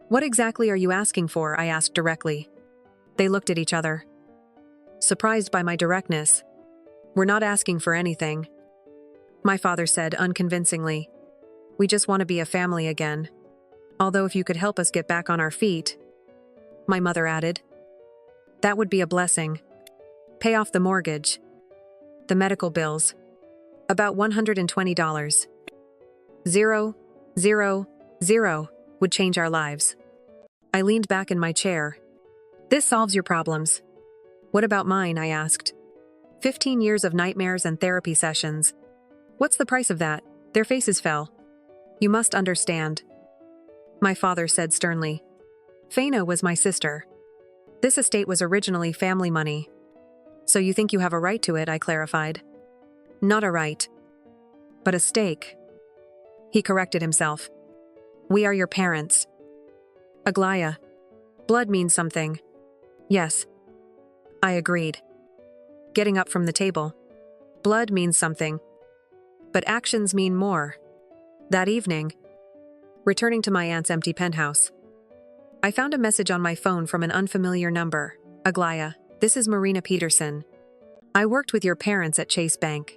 Speaker 1: What exactly are you asking for? I asked directly. They looked at each other, surprised by my directness. We're not asking for anything, my father said unconvincingly. We just want to be a family again. Although if you could help us get back on our feet, my mother added. That would be a blessing. Pay off the mortgage, the medical bills, about $120. 000 would change our lives. I leaned back in my chair. This solves your problems. What about mine? I asked. 15 years of nightmares and therapy sessions. What's the price of that? Their faces fell. You must understand, my father said sternly. Faina was my sister. This estate was originally family money. So you think you have a right to it? I clarified. Not a right, but a stake. He corrected himself. We are your parents. Aglaya. Blood means something. Yes. I agreed. Getting up from the table. Blood means something. But actions mean more. That evening, returning to my aunt's empty penthouse, I found a message on my phone from an unfamiliar number. Aglaya, this is Marina Peterson. I worked with your parents at Chase Bank.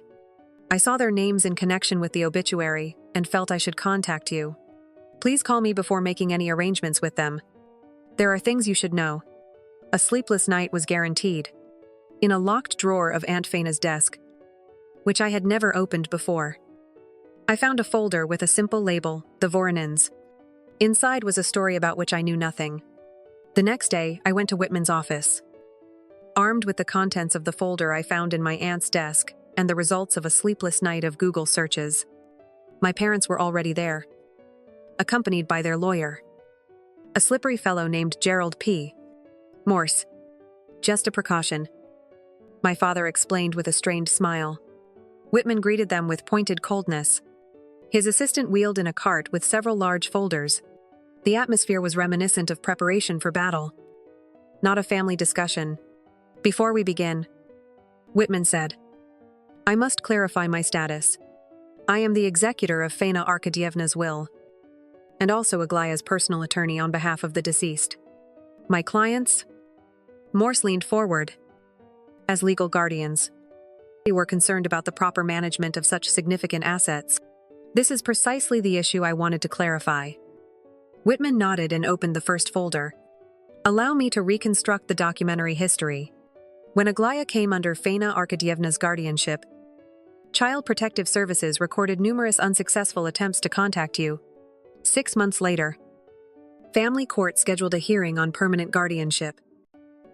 Speaker 1: I saw their names in connection with the obituary and felt I should contact you. Please call me before making any arrangements with them. There are things you should know. A sleepless night was guaranteed. In a locked drawer of Aunt Faina's desk, which I had never opened before, I found a folder with a simple label, The Voronins. Inside was a story about which I knew nothing. The next day, I went to Whitman's office. Armed with the contents of the folder I found in my aunt's desk and the results of a sleepless night of Google searches, my parents were already there, accompanied by their lawyer, a slippery fellow named Gerald P. Morse. Just a precaution, my father explained with a strained smile. Whitman greeted them with pointed coldness. His assistant wheeled in a cart with several large folders. The atmosphere was reminiscent of preparation for battle, not a family discussion. Before we begin, Whitman said, I must clarify my status. I am the executor of Faina Arkadyevna's will, and also Aglaya's personal attorney on behalf of the deceased. My clients? Morse leaned forward. As legal guardians, we were concerned about the proper management of such significant assets. This is precisely the issue I wanted to clarify. Whitman nodded and opened the first folder. Allow me to reconstruct the documentary history. When Aglaya came under Faina Arkadyevna's guardianship, Child Protective Services recorded numerous unsuccessful attempts to contact you. 6 months later, family court scheduled a hearing on permanent guardianship.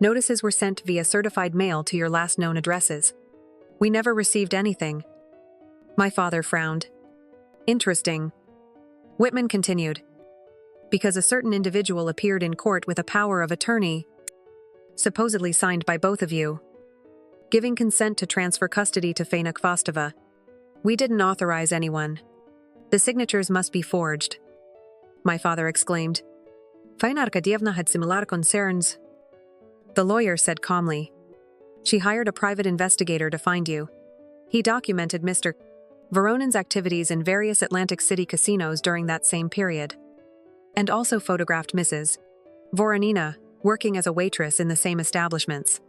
Speaker 1: Notices were sent via certified mail to your last known addresses. We never received anything. My father frowned. Interesting. Whitman continued. Because a certain individual appeared in court with a power of attorney, supposedly signed by both of you, giving consent to transfer custody to Faina Kvostova. We didn't authorize anyone. The signatures must be forged, my father exclaimed. Faina Arkadyevna had similar concerns, the lawyer said calmly. She hired a private investigator to find you. He documented Mr. Voronin's activities in various Atlantic City casinos during that same period, and also photographed Mrs. Voronina working as a waitress in the same establishments.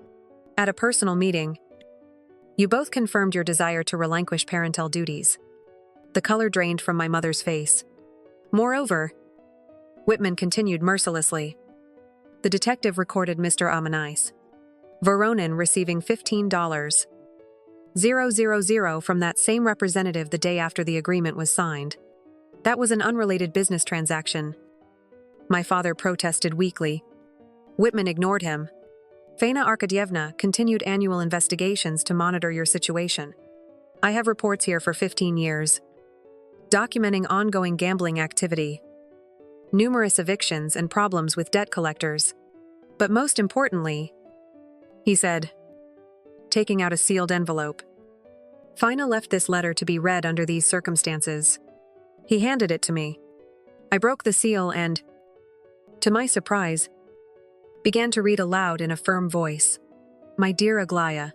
Speaker 1: At a personal meeting, you both confirmed your desire to relinquish parental duties. The color drained from my mother's face. Moreover, Whitman continued mercilessly, the detective recorded Mr. Amanais Voronin receiving $15,000 from that same representative the day after the agreement was signed. That was an unrelated business transaction. My father protested weakly. Whitman ignored him. Faina Arkadyevna continued annual investigations to monitor your situation. I have reports here for 15 years, documenting ongoing gambling activity, numerous evictions and problems with debt collectors. But most importantly, he said, taking out a sealed envelope, Faina left this letter to be read under these circumstances. He handed it to me. I broke the seal and, to my surprise, began to read aloud in a firm voice. My dear Aglaya,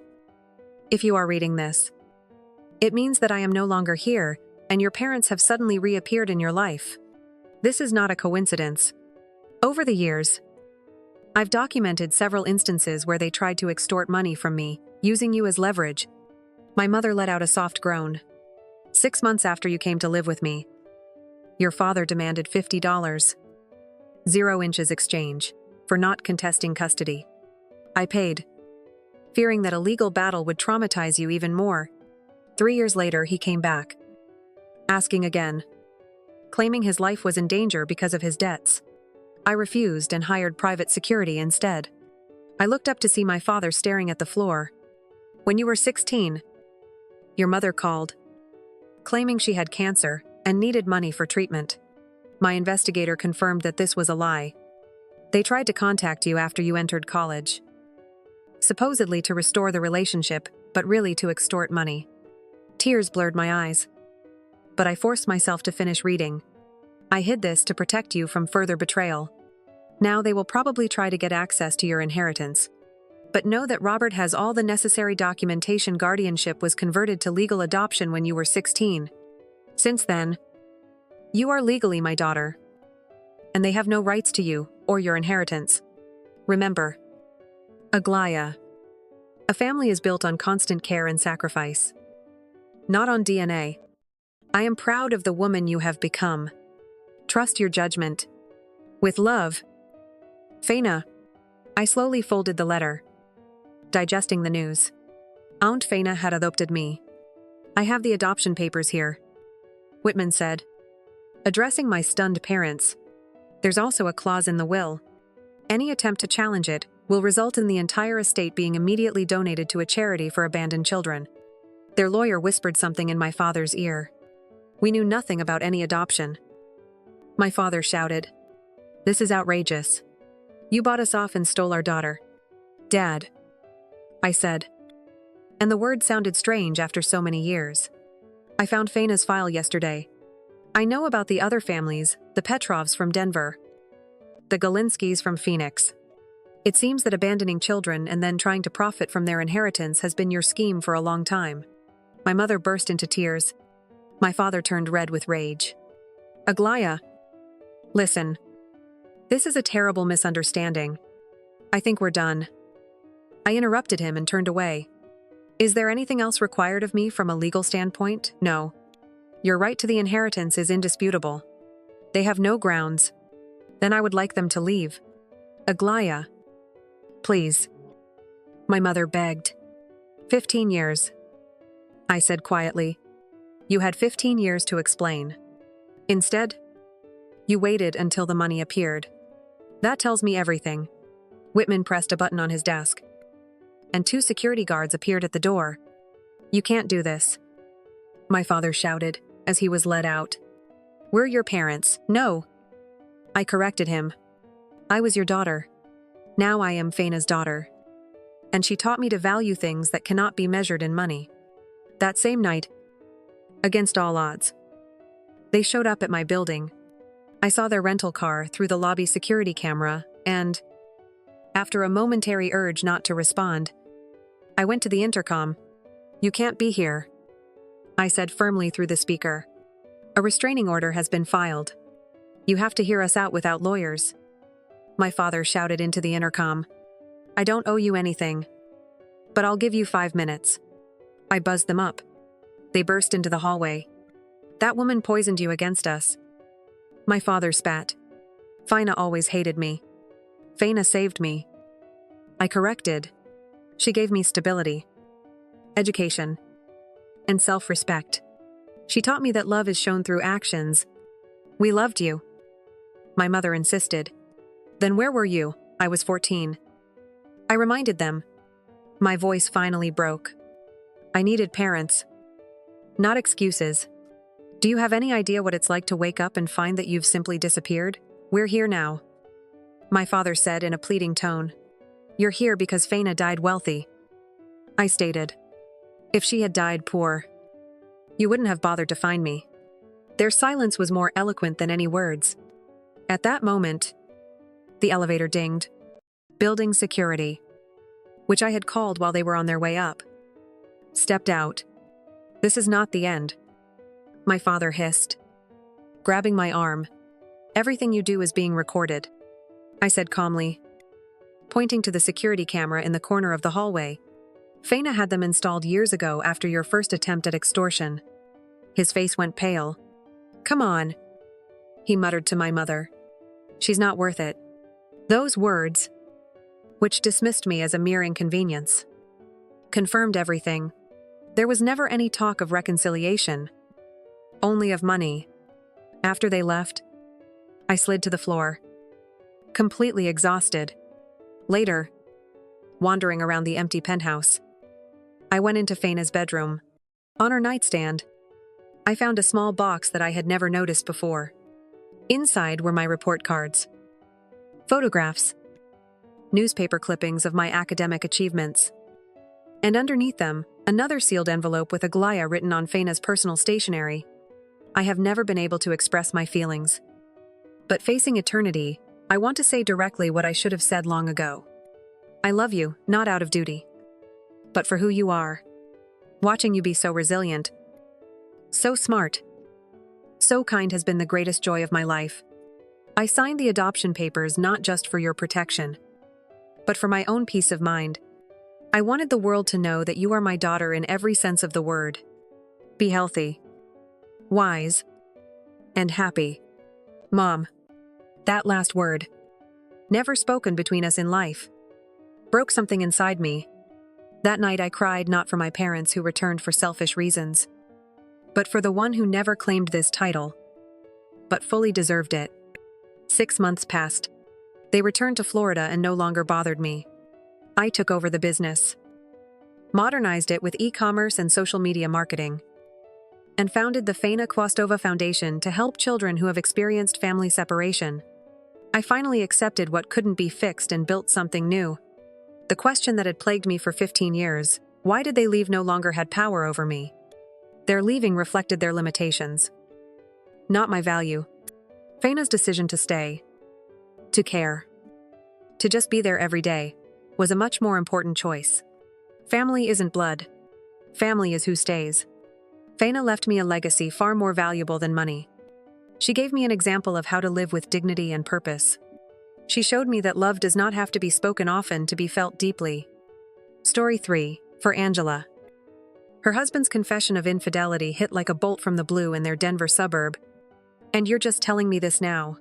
Speaker 1: if you are reading this, It means that I am no longer here, and your parents have suddenly reappeared in your life. This is not a coincidence. Over the years, I've documented several instances where they tried to extort money from me, using you as leverage. My mother let out a soft groan. 6 months after you came to live with me, your father demanded $50. 0 inches exchange, for not contesting custody. I paid, fearing that a legal battle would traumatize you even more. 3 years later, he came back, asking again, claiming his life was in danger because of his debts. I refused and hired private security instead. I looked up to see my father staring at the floor. When you were 16, your mother called, claiming she had cancer and needed money for treatment. My investigator confirmed that this was a lie. They tried to contact you after you entered college, supposedly to restore the relationship, but really to extort money. Tears blurred my eyes, but I forced myself to finish reading. I hid this to protect you from further betrayal. Now they will probably try to get access to your inheritance. But know that Robert has all the necessary documentation. Guardianship was converted to legal adoption when you were 16. Since then, you are legally my daughter, and they have no rights to you or your inheritance. Remember, Aglaia, a family is built on constant care and sacrifice, not on DNA. I am proud of the woman you have become. Trust your judgment. With love, Faina. I slowly folded the letter, digesting the news. Aunt Faina had adopted me. I have the adoption papers here, Whitman said, addressing my stunned parents. There's also a clause in the will. Any attempt to challenge it will result in the entire estate being immediately donated to a charity for abandoned children. Their lawyer whispered something in my father's ear. We knew nothing about any adoption. My father shouted, "This is outrageous. You bought us off and stole our daughter." "Dad," I said. And the word sounded strange after so many years. I found Faina's file yesterday. I know about the other families, the Petrovs from Denver, the Galinskis from Phoenix. It seems that abandoning children and then trying to profit from their inheritance has been your scheme for a long time. My mother burst into tears. My father turned red with rage. Aglaia, listen. This is a terrible misunderstanding. I think we're done. I interrupted him and turned away. Is there anything else required of me from a legal standpoint? No. Your right to the inheritance is indisputable. They have no grounds. Then I would like them to leave. Aglaia, please. My mother begged. 15 years. I said quietly. You had 15 years to explain. Instead, you waited until the money appeared. That tells me everything. Whitman pressed a button on his desk, and 2 security guards appeared at the door. You can't do this, my father shouted as he was led out. We're your parents. No. I corrected him. I was your daughter. Now I am Faina's daughter. And she taught me to value things that cannot be measured in money. That same night, against all odds, they showed up at my building. I saw their rental car through the lobby security camera, and, after a momentary urge not to respond, I went to the intercom. You can't be here, I said firmly through the speaker. A restraining order has been filed. You have to hear us out without lawyers. My father shouted into the intercom. I don't owe you anything, but I'll give you 5 minutes. I buzzed them up. They burst into the hallway. That woman poisoned you against us. My father spat. Faina always hated me. Faina saved me. I corrected. She gave me stability, education, and self-respect. She taught me that love is shown through actions. We loved you. My mother insisted. Then where were you? I was 14. I reminded them. My voice finally broke. I needed parents, not excuses. Do you have any idea what it's like to wake up and find that you've simply disappeared? We're here now, my father said in a pleading tone. You're here because Faina died wealthy, I stated. If she had died poor, you wouldn't have bothered to find me. Their silence was more eloquent than any words. At that moment, the elevator dinged. Building security, which I had called while they were on their way up, stepped out. This is not the end, my father hissed, grabbing my arm. Everything you do is being recorded, I said calmly, pointing to the security camera in the corner of the hallway. Faina had them installed years ago after your first attempt at extortion. His face went pale. Come on, he muttered to my mother. She's not worth it. Those words, which dismissed me as a mere inconvenience, confirmed everything. There was never any talk of reconciliation, only of money. After they left, I slid to the floor, completely exhausted. Later, wandering around the empty penthouse, I went into Faina's bedroom. On her nightstand, I found a small box that I had never noticed before. Inside were my report cards, photographs, newspaper clippings of my academic achievements, and underneath them, another sealed envelope with a glaya written on Faina's personal stationery. I have never been able to express my feelings. But facing eternity, I want to say directly what I should have said long ago. I love you, not out of duty, but for who you are. Watching you be so resilient, so smart, so kind has been the greatest joy of my life. I signed the adoption papers not just for your protection, but for my own peace of mind. I wanted the world to know that you are my daughter in every sense of the word. Be healthy, wise, and happy. Mom. That last word, never spoken between us in life, broke something inside me. That night I cried not for my parents who returned for selfish reasons, but for the one who never claimed this title, but fully deserved it. 6 months passed. They returned to Florida and no longer bothered me. I took over the business, modernized it with e-commerce and social media marketing, and founded the Faina Kvostova Foundation to help children who have experienced family separation. I finally accepted what couldn't be fixed and built something new. The question that had plagued me for 15 years, why did they leave, no longer had power over me. Their leaving reflected their limitations, not my value. Faina's decision to stay, to care, to just be there every day, was a much more important choice. Family isn't blood. Family is who stays. Faina left me a legacy far more valuable than money. She gave me an example of how to live with dignity and purpose. She showed me that love does not have to be spoken often to be felt deeply. Story 3, for Angela. Her husband's confession of infidelity hit like a bolt from the blue in their Denver suburb. And you're just telling me this now?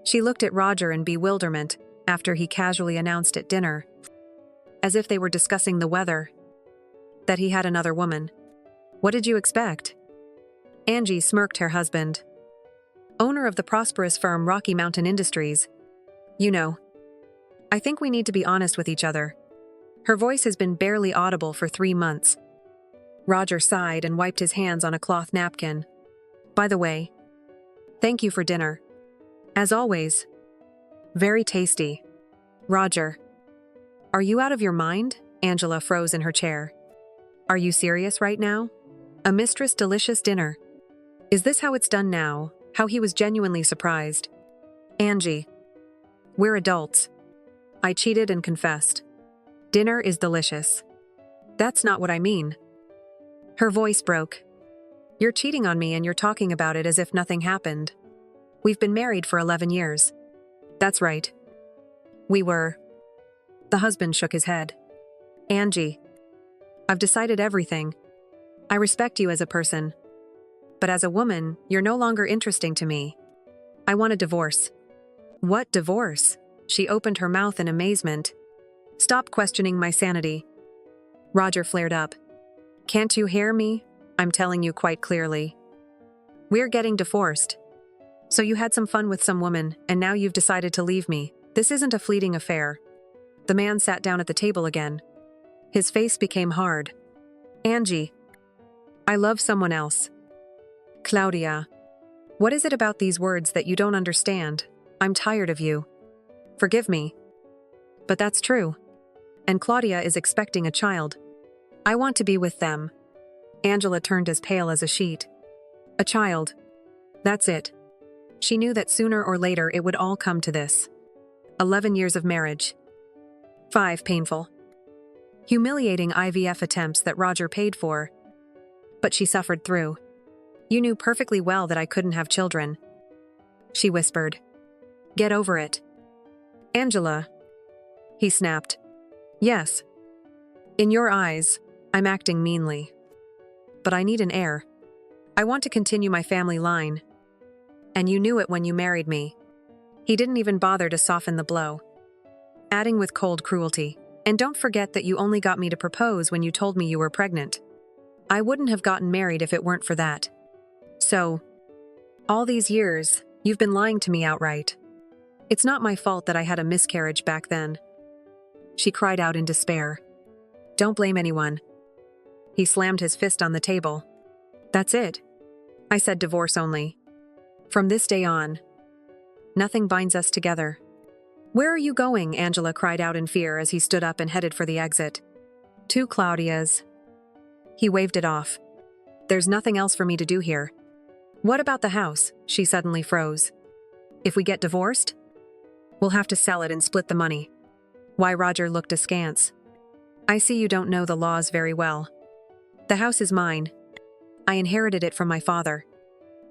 Speaker 1: She looked at Roger in bewilderment after he casually announced at dinner, as if they were discussing the weather, that he had another woman. What did you expect? Angie smirked. Her husband, owner of the prosperous firm Rocky Mountain Industries. You know, I think we need to be honest with each other. Her voice has been barely audible for 3 months. Roger sighed and wiped his hands on a cloth napkin. By the way, thank you for dinner. As always, very tasty. Roger, are you out of your mind? Angela froze in her chair. Are you serious right now? A mistress' delicious dinner. Is this how it's done now? How he was genuinely surprised. Angie, we're adults. I cheated and confessed. Dinner is delicious. That's not what I mean. Her voice broke. You're cheating on me and you're talking about it as if nothing happened. We've been married for 11 years. That's right. We were. The husband shook his head. Angie, I've decided everything. I respect you as a person. But as a woman, you're no longer interesting to me. I want a divorce. What divorce? She opened her mouth in amazement. Stop questioning my sanity. Roger flared up. Can't you hear me? I'm telling you quite clearly. We're getting divorced. So you had some fun with some woman, and now you've decided to leave me. This isn't a fleeting affair. The man sat down at the table again. His face became hard. Angie, I love someone else. Claudia, what is it about these words that you don't understand? I'm tired of you. Forgive me. But that's true. And Claudia is expecting a child. I want to be with them. Angela turned as pale as a sheet. A child. That's it. She knew that sooner or later it would all come to this. 11 years of marriage. 5 painful, humiliating IVF attempts that Roger paid for. But she suffered through. You knew perfectly well that I couldn't have children. She whispered. Get over it. Angela. He snapped. Yes. In your eyes, I'm acting meanly. But I need an heir. I want to continue my family line. And you knew it when you married me. He didn't even bother to soften the blow, adding with cold cruelty, and don't forget that you only got me to propose when you told me you were pregnant. I wouldn't have gotten married if it weren't for that. So, all these years, you've been lying to me outright. It's not my fault that I had a miscarriage back then. She cried out in despair. Don't blame anyone. He slammed his fist on the table. That's it. I said divorce only. From this day on, nothing binds us together. Where are you going? Angela cried out in fear as he stood up and headed for the exit. To Claudia's. He waved it off. There's nothing else for me to do here. What about the house? She suddenly froze. If we get divorced, we'll have to sell it and split the money. Why? Roger looked askance. I see you don't know the laws very well. The house is mine. I inherited it from my father.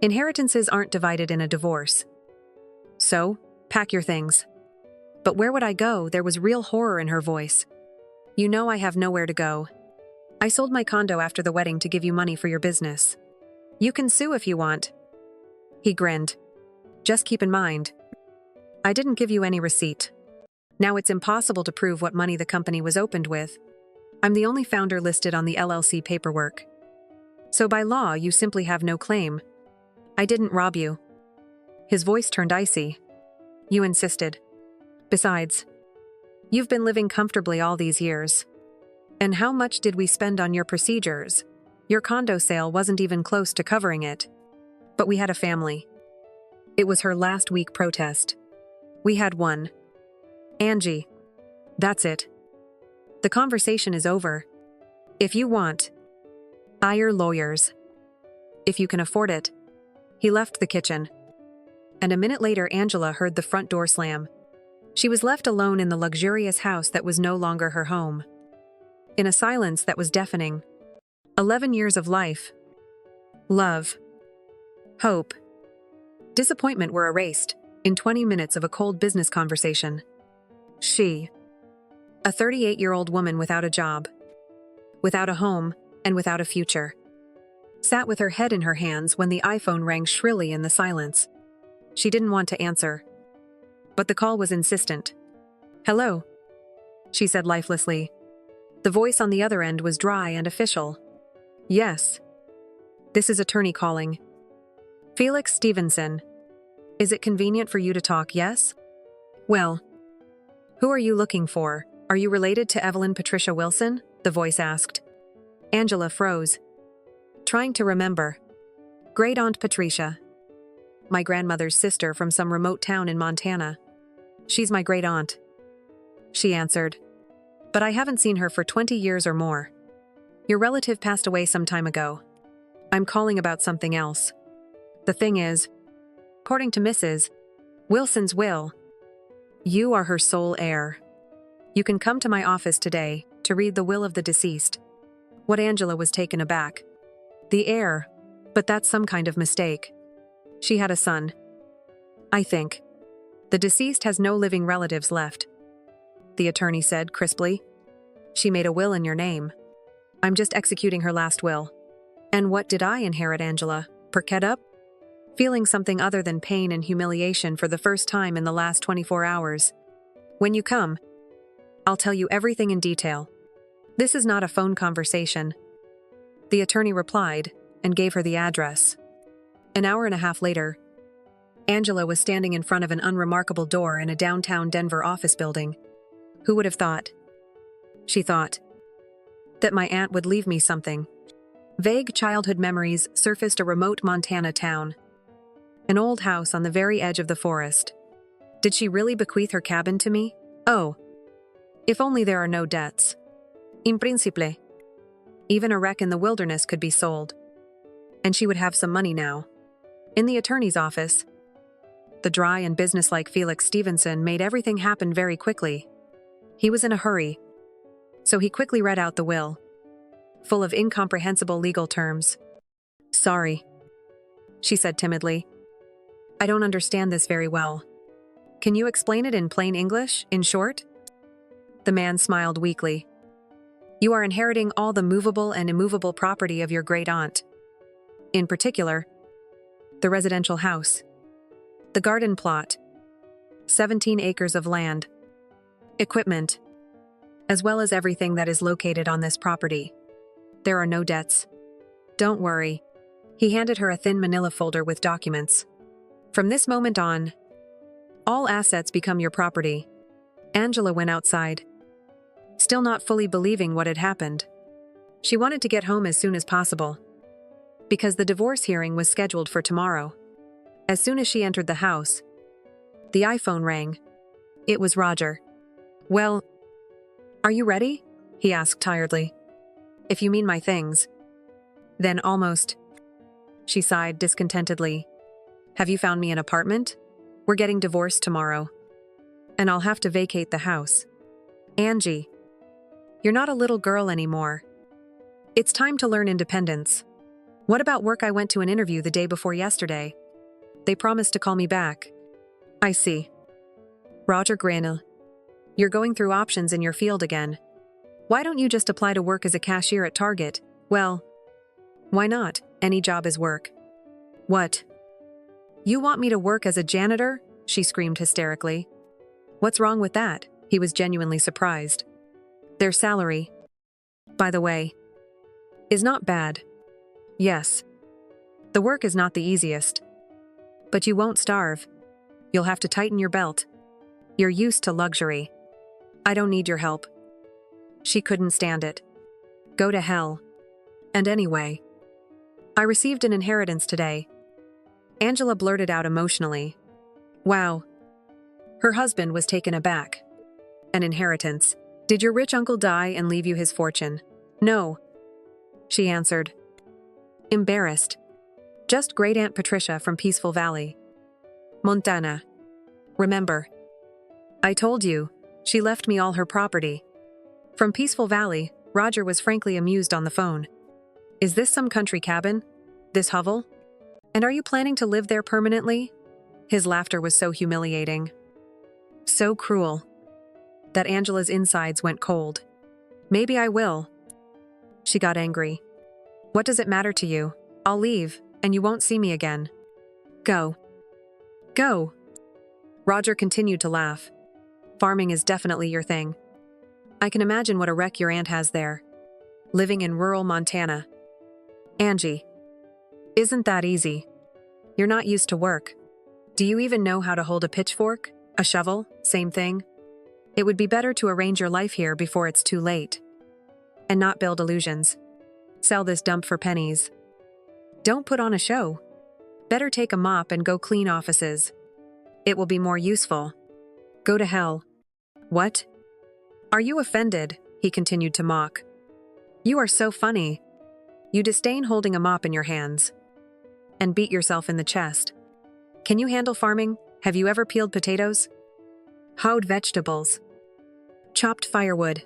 Speaker 1: Inheritances aren't divided in a divorce. So, pack your things. But where would I go? There was real horror in her voice. You know I have nowhere to go. I sold my condo after the wedding to give you money for your business. You can sue if you want. He grinned. Just keep in mind, I didn't give you any receipt. Now it's impossible to prove what money the company was opened with. I'm the only founder listed on the LLC paperwork. So by law, you simply have no claim. I didn't rob you. His voice turned icy. You insisted. Besides, you've been living comfortably all these years. And how much did we spend on your procedures? Your condo sale wasn't even close to covering it. But we had a family. It was her last week protest. We had one. Angie. That's it. The conversation is over. If you want, hire lawyers. If you can afford it. He left the kitchen. And a minute later, Angela heard the front door slam. She was left alone in the luxurious house that was no longer her home. In a silence that was deafening. 11 years of life, love, hope, disappointment were erased in 20 minutes of a cold business conversation. She, a 38-year-old woman without a job, without a home, and without a future, sat with her head in her hands when the iPhone rang shrilly in the silence. She didn't want to answer, but the call was insistent. Hello, she said lifelessly. The voice on the other end was dry and official. Yes. This is attorney calling. Felix Stevenson. Is it convenient for you to talk, yes? Well, who are you looking for? Are you related to Evelyn Patricia Wilson? The voice asked. Angela froze, trying to remember. Great Aunt Patricia. My grandmother's sister from some remote town in Montana. She's my great aunt. She answered. But I haven't seen her for 20 years or more. Your relative passed away some time ago. I'm calling about something else. The thing is, according to Mrs. Wilson's will, you are her sole heir. You can come to my office today to read the will of the deceased. What? Angela was taken aback. The heir, but that's some kind of mistake. She had a son. I think. The deceased has no living relatives left. The attorney said crisply. She made a will in your name. I'm just executing her last will. And what did I inherit, Angela? Perked up? Feeling something other than pain and humiliation for the first time in the last 24 hours. When you come, I'll tell you everything in detail. This is not a phone conversation. The attorney replied and gave her the address. An hour and a half later, Angela was standing in front of an unremarkable door in a downtown Denver office building. Who would have thought? She thought that my aunt would leave me something. Vague childhood memories surfaced. A remote Montana town. An old house on the very edge of the forest. Did she really bequeath her cabin to me? Oh, if only there are no debts. In principle. Even a wreck in the wilderness could be sold. And she would have some money now. In the attorney's office, the dry and businesslike Felix Stevenson made everything happen very quickly. He was in a hurry, so he quickly read out the will. full of incomprehensible legal terms. "Sorry," she said timidly. "I don't understand this very well. Can you explain it in plain English, in short?" The man smiled weakly. "You are inheriting all the movable and immovable property of your great-aunt. In particular, the residential house, the garden plot, 17 acres of land, equipment, as well as everything that is located on this property. There are no debts. Don't worry." He handed her a thin manila folder with documents. "From this moment on, all assets become your property." Angela went outside, still not fully believing what had happened. She wanted to get home as soon as possible, because the divorce hearing was scheduled for tomorrow. As soon as she entered the house, the iPhone rang. It was Roger. "Well, are you ready?" he asked tiredly. "If you mean my things, then almost." She sighed discontentedly. "Have you found me an apartment? We're getting divorced tomorrow, and I'll have to vacate the house." "Angie, you're not a little girl anymore. It's time to learn independence. What about work? I went to an interview the day before yesterday. They promised to call me back." "I see." Roger grinned. "You're going through options in your field again. Why don't you just apply to work as a cashier at Target?" "Well, why not? Any job is work." "What? You want me to work as a janitor?" she screamed hysterically. "What's wrong with that?" He was genuinely surprised. "Their salary, by the way, is not bad. Yes. The work is not the easiest. But you won't starve. You'll have to tighten your belt. You're used to luxury. I don't need your help." She couldn't stand it. Go to hell. "And anyway, I received an inheritance today." Angela blurted out emotionally. Wow. Her husband was taken aback. "An inheritance? Did your rich uncle die and leave you his fortune?" "No," she answered, embarrassed. "Just Great-Aunt Patricia from Peaceful Valley, Montana. Remember? I told you, she left me all her property." From Peaceful Valley, Roger was frankly amused on the phone. "Is this some country cabin? This hovel? And are you planning to live there permanently?" His laughter was so humiliating, so cruel, that Angela's insides went cold. "Maybe I will." She got angry. "What does it matter to you? I'll leave, and you won't see me again. Go. Go." Roger continued to laugh. "Farming is definitely your thing. I can imagine what a wreck your aunt has there, living in rural Montana. Angie, isn't that easy? You're not used to work. Do you even know how to hold a pitchfork? A shovel? Same thing. It would be better to arrange your life here before it's too late. And not build illusions. Sell this dump for pennies. Don't put on a show. Better take a mop and go clean offices. It will be more useful. Go to hell." "What? Are you offended?" he continued to mock. "You are so funny. You disdain holding a mop in your hands. And beat yourself in the chest. Can you handle farming? Have you ever peeled potatoes? Hoed vegetables? Chopped firewood?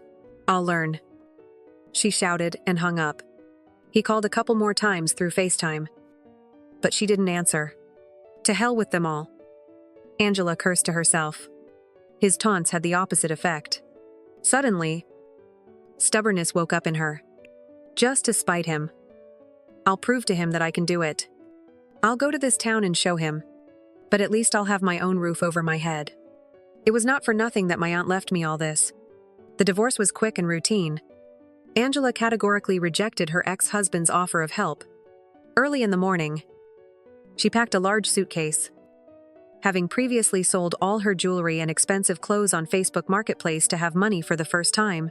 Speaker 1: I'll learn." She shouted and hung up. He called a couple more times through FaceTime, but she didn't answer. To hell with them all. Angela cursed to herself. His taunts had the opposite effect. Suddenly, stubbornness woke up in her. Just to spite him. "I'll prove to him that I can do it. I'll go to this town and show him. But at least I'll have my own roof over my head." It was not for nothing that my aunt left me all this. The divorce was quick and routine. Angela categorically rejected her ex-husband's offer of help. Early in the morning, she packed a large suitcase. Having previously sold all her jewelry and expensive clothes on Facebook Marketplace to have money for the first time,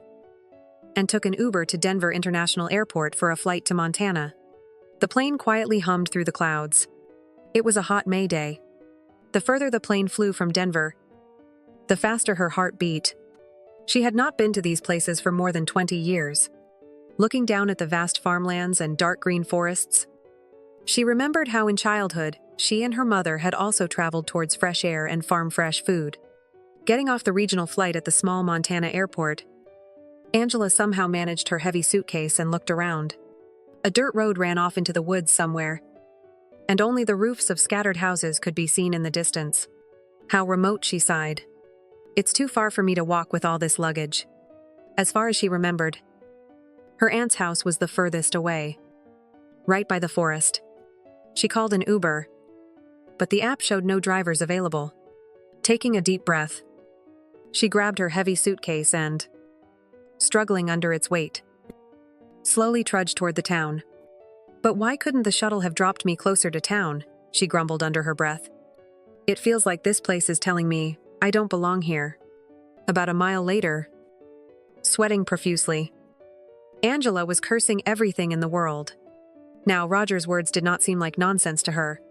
Speaker 1: and took an Uber to Denver International Airport for a flight to Montana. The plane quietly hummed through the clouds. It was a hot May day. The further the plane flew from Denver, the faster her heart beat. She had not been to these places for more than 20 years. Looking down at the vast farmlands and dark green forests, she remembered how in childhood, she and her mother had also traveled towards fresh air and farm-fresh food. Getting off the regional flight at the small Montana airport, Angela somehow managed her heavy suitcase and looked around. A dirt road ran off into the woods somewhere, and only the roofs of scattered houses could be seen in the distance. How remote, she sighed. It's too far for me to walk with all this luggage. As far as she remembered, her aunt's house was the furthest away, right by the forest. She called an Uber, but the app showed no drivers available. Taking a deep breath, she grabbed her heavy suitcase and, struggling under its weight, slowly trudged toward the town. But why couldn't the shuttle have dropped me closer to town? She grumbled under her breath. It feels like this place is telling me I don't belong here. About a mile later, sweating profusely, Angela was cursing everything in the world. Now, Roger's words did not seem like nonsense to her.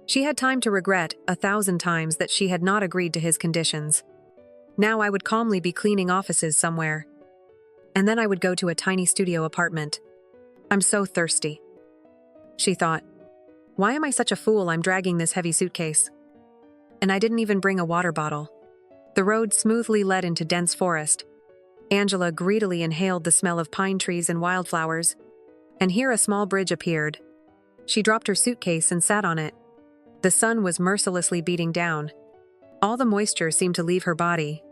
Speaker 1: She had time to regret 1,000 times that she had not agreed to his conditions. Now I would calmly be cleaning offices somewhere. And then I would go to a tiny studio apartment. I'm so thirsty, she thought. Why am I such a fool? I'm dragging this heavy suitcase. And I didn't even bring a water bottle. The road smoothly led into dense forest. Angela greedily inhaled the smell of pine trees and wildflowers, and here a small bridge appeared. She dropped her suitcase and sat on it. The sun was mercilessly beating down. All the moisture seemed to leave her body.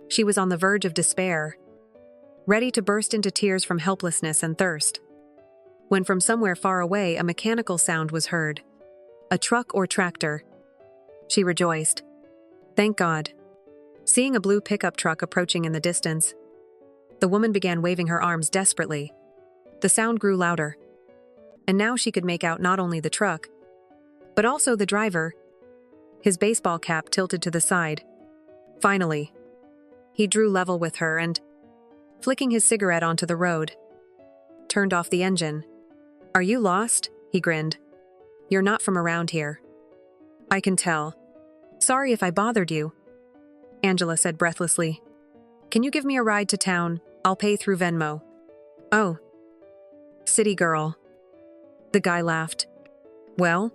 Speaker 1: She was on the verge of despair, ready to burst into tears from helplessness and thirst, when from somewhere far away a mechanical sound was heard. A truck or tractor. She rejoiced. Thank God. Seeing a blue pickup truck approaching in the distance, the woman began waving her arms desperately. The sound grew louder, and now she could make out not only the truck, but also the driver, his baseball cap tilted to the side. Finally, he drew level with her and, flicking his cigarette onto the road, turned off the engine. Are you lost? He grinned. You're not from around here. I can tell. Sorry if I bothered you, Angela said breathlessly. Can you give me a ride to town? I'll pay through Venmo. Oh. City girl. The guy laughed. Well?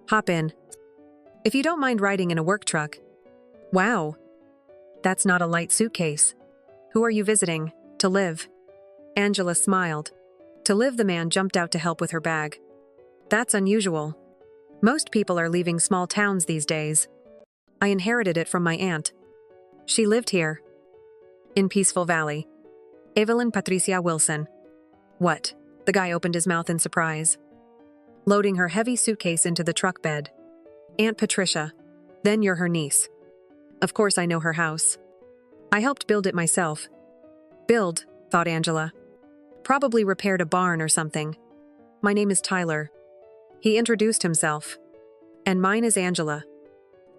Speaker 1: Hop in. If you don't mind riding in a work truck. Wow. That's not a light suitcase. Who are you visiting? To live? Angela smiled. To live. The man jumped out to help with her bag. That's unusual. Most people are leaving small towns these days. I inherited it from my aunt. She lived here. In Peaceful Valley. Evelyn Patricia Wilson. What? The guy opened his mouth in surprise, loading her heavy suitcase into the truck bed. Aunt Patricia. Then you're her niece. Of course I know her house. I helped build it myself. Build, thought Angela. Probably repaired a barn or something. My name is Tyler. He introduced himself. And mine is Angela.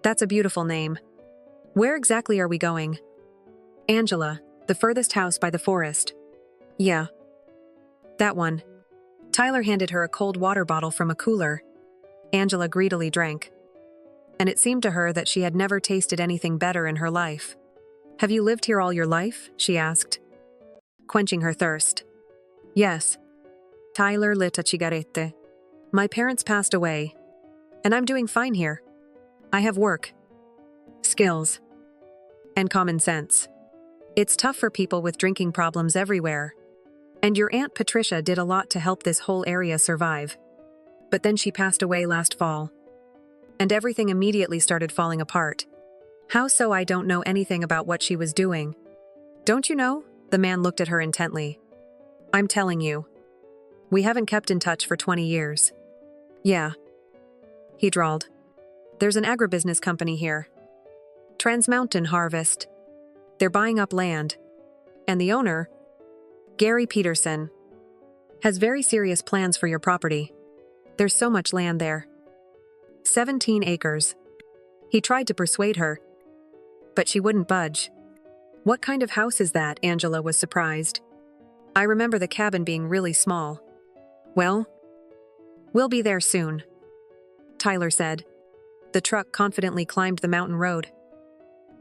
Speaker 1: That's a beautiful name. Where exactly are we going? Angela, the furthest house by the forest. Yeah. That one. Tyler handed her a cold water bottle from a cooler. Angela greedily drank. And it seemed to her that she had never tasted anything better in her life. Have you lived here all your life? She asked, quenching her thirst. Yes. Tyler lit a cigarette. My parents passed away, and I'm doing fine here. I have work, skills, and common sense. It's tough for people with drinking problems everywhere, and your Aunt Patricia did a lot to help this whole area survive. But then she passed away last fall, and everything immediately started falling apart. How so? I don't know anything about what she was doing. Don't you know? The man looked at her intently. I'm telling you. We haven't kept in touch for 20 years. Yeah. He drawled. There's an agribusiness company here. Trans Mountain Harvest. They're buying up land. And the owner, Gary Peterson, has very serious plans for your property. There's so much land there. 17 acres. He tried to persuade her, but she wouldn't budge. What kind of house is that? Angela was surprised. I remember the cabin being really small. Well, we'll be there soon, Tyler said. The truck confidently climbed the mountain road.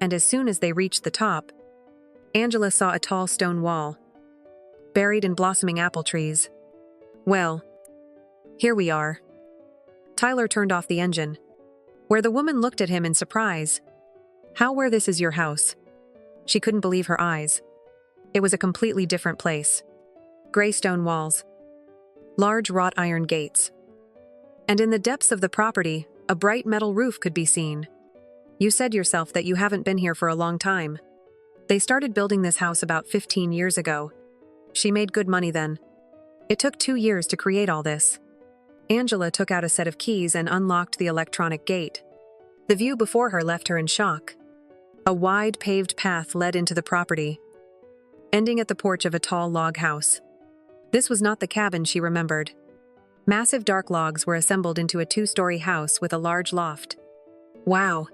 Speaker 1: And as soon as they reached the top, Angela saw a tall stone wall, buried in blossoming apple trees. Well, here we are. Tyler turned off the engine, where the woman looked at him in surprise. How? Where? This is your house? She couldn't believe her eyes. It was a completely different place. Gray stone walls, large wrought iron gates. And in the depths of the property, a bright metal roof could be seen. You said yourself that you haven't been here for a long time. They started building this house about 15 years ago. She made good money then. It took 2 years to create all this. Angela took out a set of keys and unlocked the electronic gate. The view before her left her in shock. A wide paved path led into the property, ending at the porch of a tall log house. This was not the cabin she remembered. Massive dark logs were assembled into a 2-story house with a large loft. Wow,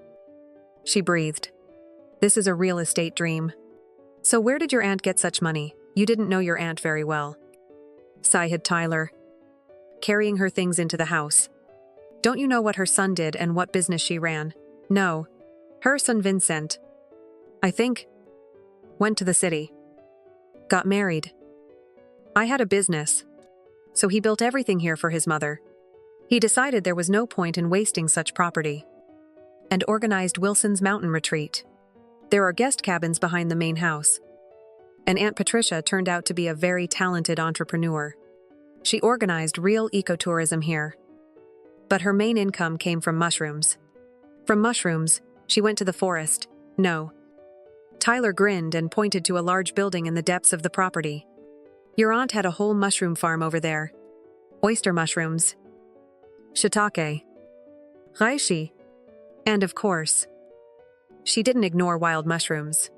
Speaker 1: she breathed. This is a real estate dream. So where did your aunt get such money? You didn't know your aunt very well, sighed Tyler, carrying her things into the house. Don't you know what her son did and what business she ran? No. Her son Vincent, I think, went to the city. Got married. I had a business, so he built everything here for his mother. He decided there was no point in wasting such property, and organized Wilson's mountain retreat. There are guest cabins behind the main house. And Aunt Patricia turned out to be a very talented entrepreneur. She organized real ecotourism here. But her main income came from mushrooms. From mushrooms, she went to the forest. No. Tyler grinned and pointed to a large building in the depths of the property. Your aunt had a whole mushroom farm over there. Oyster mushrooms, shiitake, reishi, and of course, she didn't ignore wild mushrooms.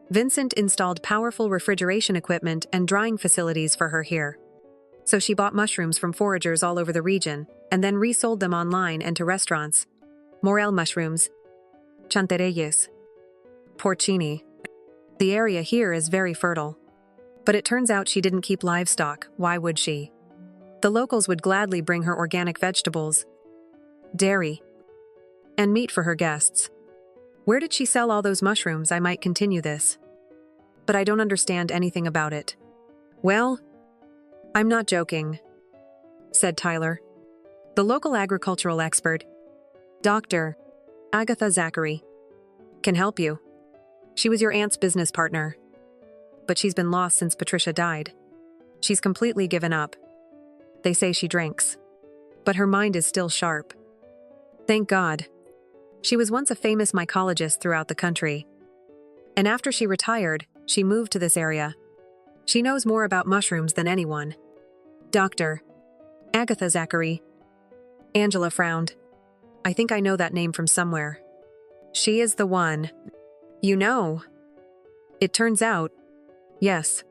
Speaker 1: Vincent installed powerful refrigeration equipment and drying facilities for her here. So she bought mushrooms from foragers all over the region and then resold them online and to restaurants. Morel mushrooms, chanterelles, porcini. The area here is very fertile. But it turns out she didn't keep livestock. Why would she? The locals would gladly bring her organic vegetables, dairy, and meat for her guests. Where did she sell all those mushrooms? I might continue this, but I don't understand anything about it. Well, I'm not joking, said Tyler. The local agricultural expert, Dr. Agatha Zachary, can help you. She was your aunt's business partner, but she's been lost since Patricia died. She's completely given up. They say she drinks, but her mind is still sharp. Thank God. She was once a famous mycologist throughout the country. And after she retired, she moved to this area. She knows more about mushrooms than anyone. Dr. Agatha Zachary. Angela frowned. I think I know that name from somewhere. She is the one. You know. It turns out, yes.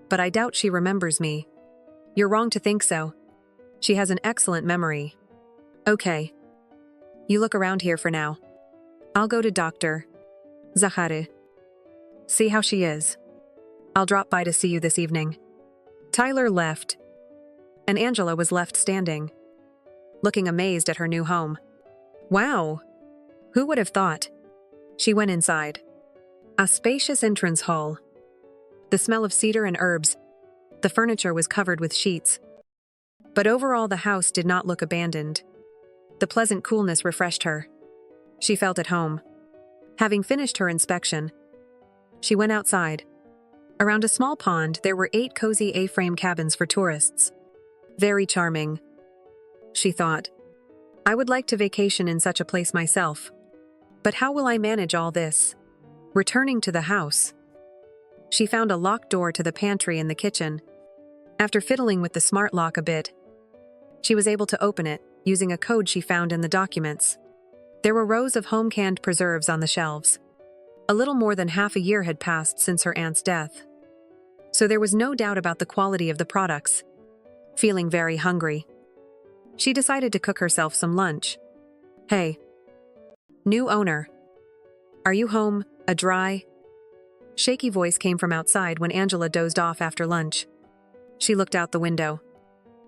Speaker 1: But I doubt she remembers me. You're wrong to think so. She has an excellent memory. Okay. You look around here for now. I'll go to Dr. Zachary. See how she is. I'll drop by to see you this evening. Tyler left, and Angela was left standing, looking amazed at her new home. Wow! Who would have thought? She went inside. A spacious entrance hall. The smell of cedar and herbs. The furniture was covered with sheets. But overall the house did not look abandoned. The pleasant coolness refreshed her. She felt at home. Having finished her inspection, she went outside. Around a small pond, there were 8 cozy A-frame cabins for tourists. Very charming, she thought. I would like to vacation in such a place myself. But how will I manage all this? Returning to the house, she found a locked door to the pantry and the kitchen. After fiddling with the smart lock a bit, she was able to open it, using a code she found in the documents. There were rows of home-canned preserves on the shelves. A little more than half a year had passed since her aunt's death, so there was no doubt about the quality of the products. Feeling very hungry, she decided to cook herself some lunch. Hey, new owner. Are you home? A dry, shaky voice came from outside when Angela dozed off after lunch. She looked out the window.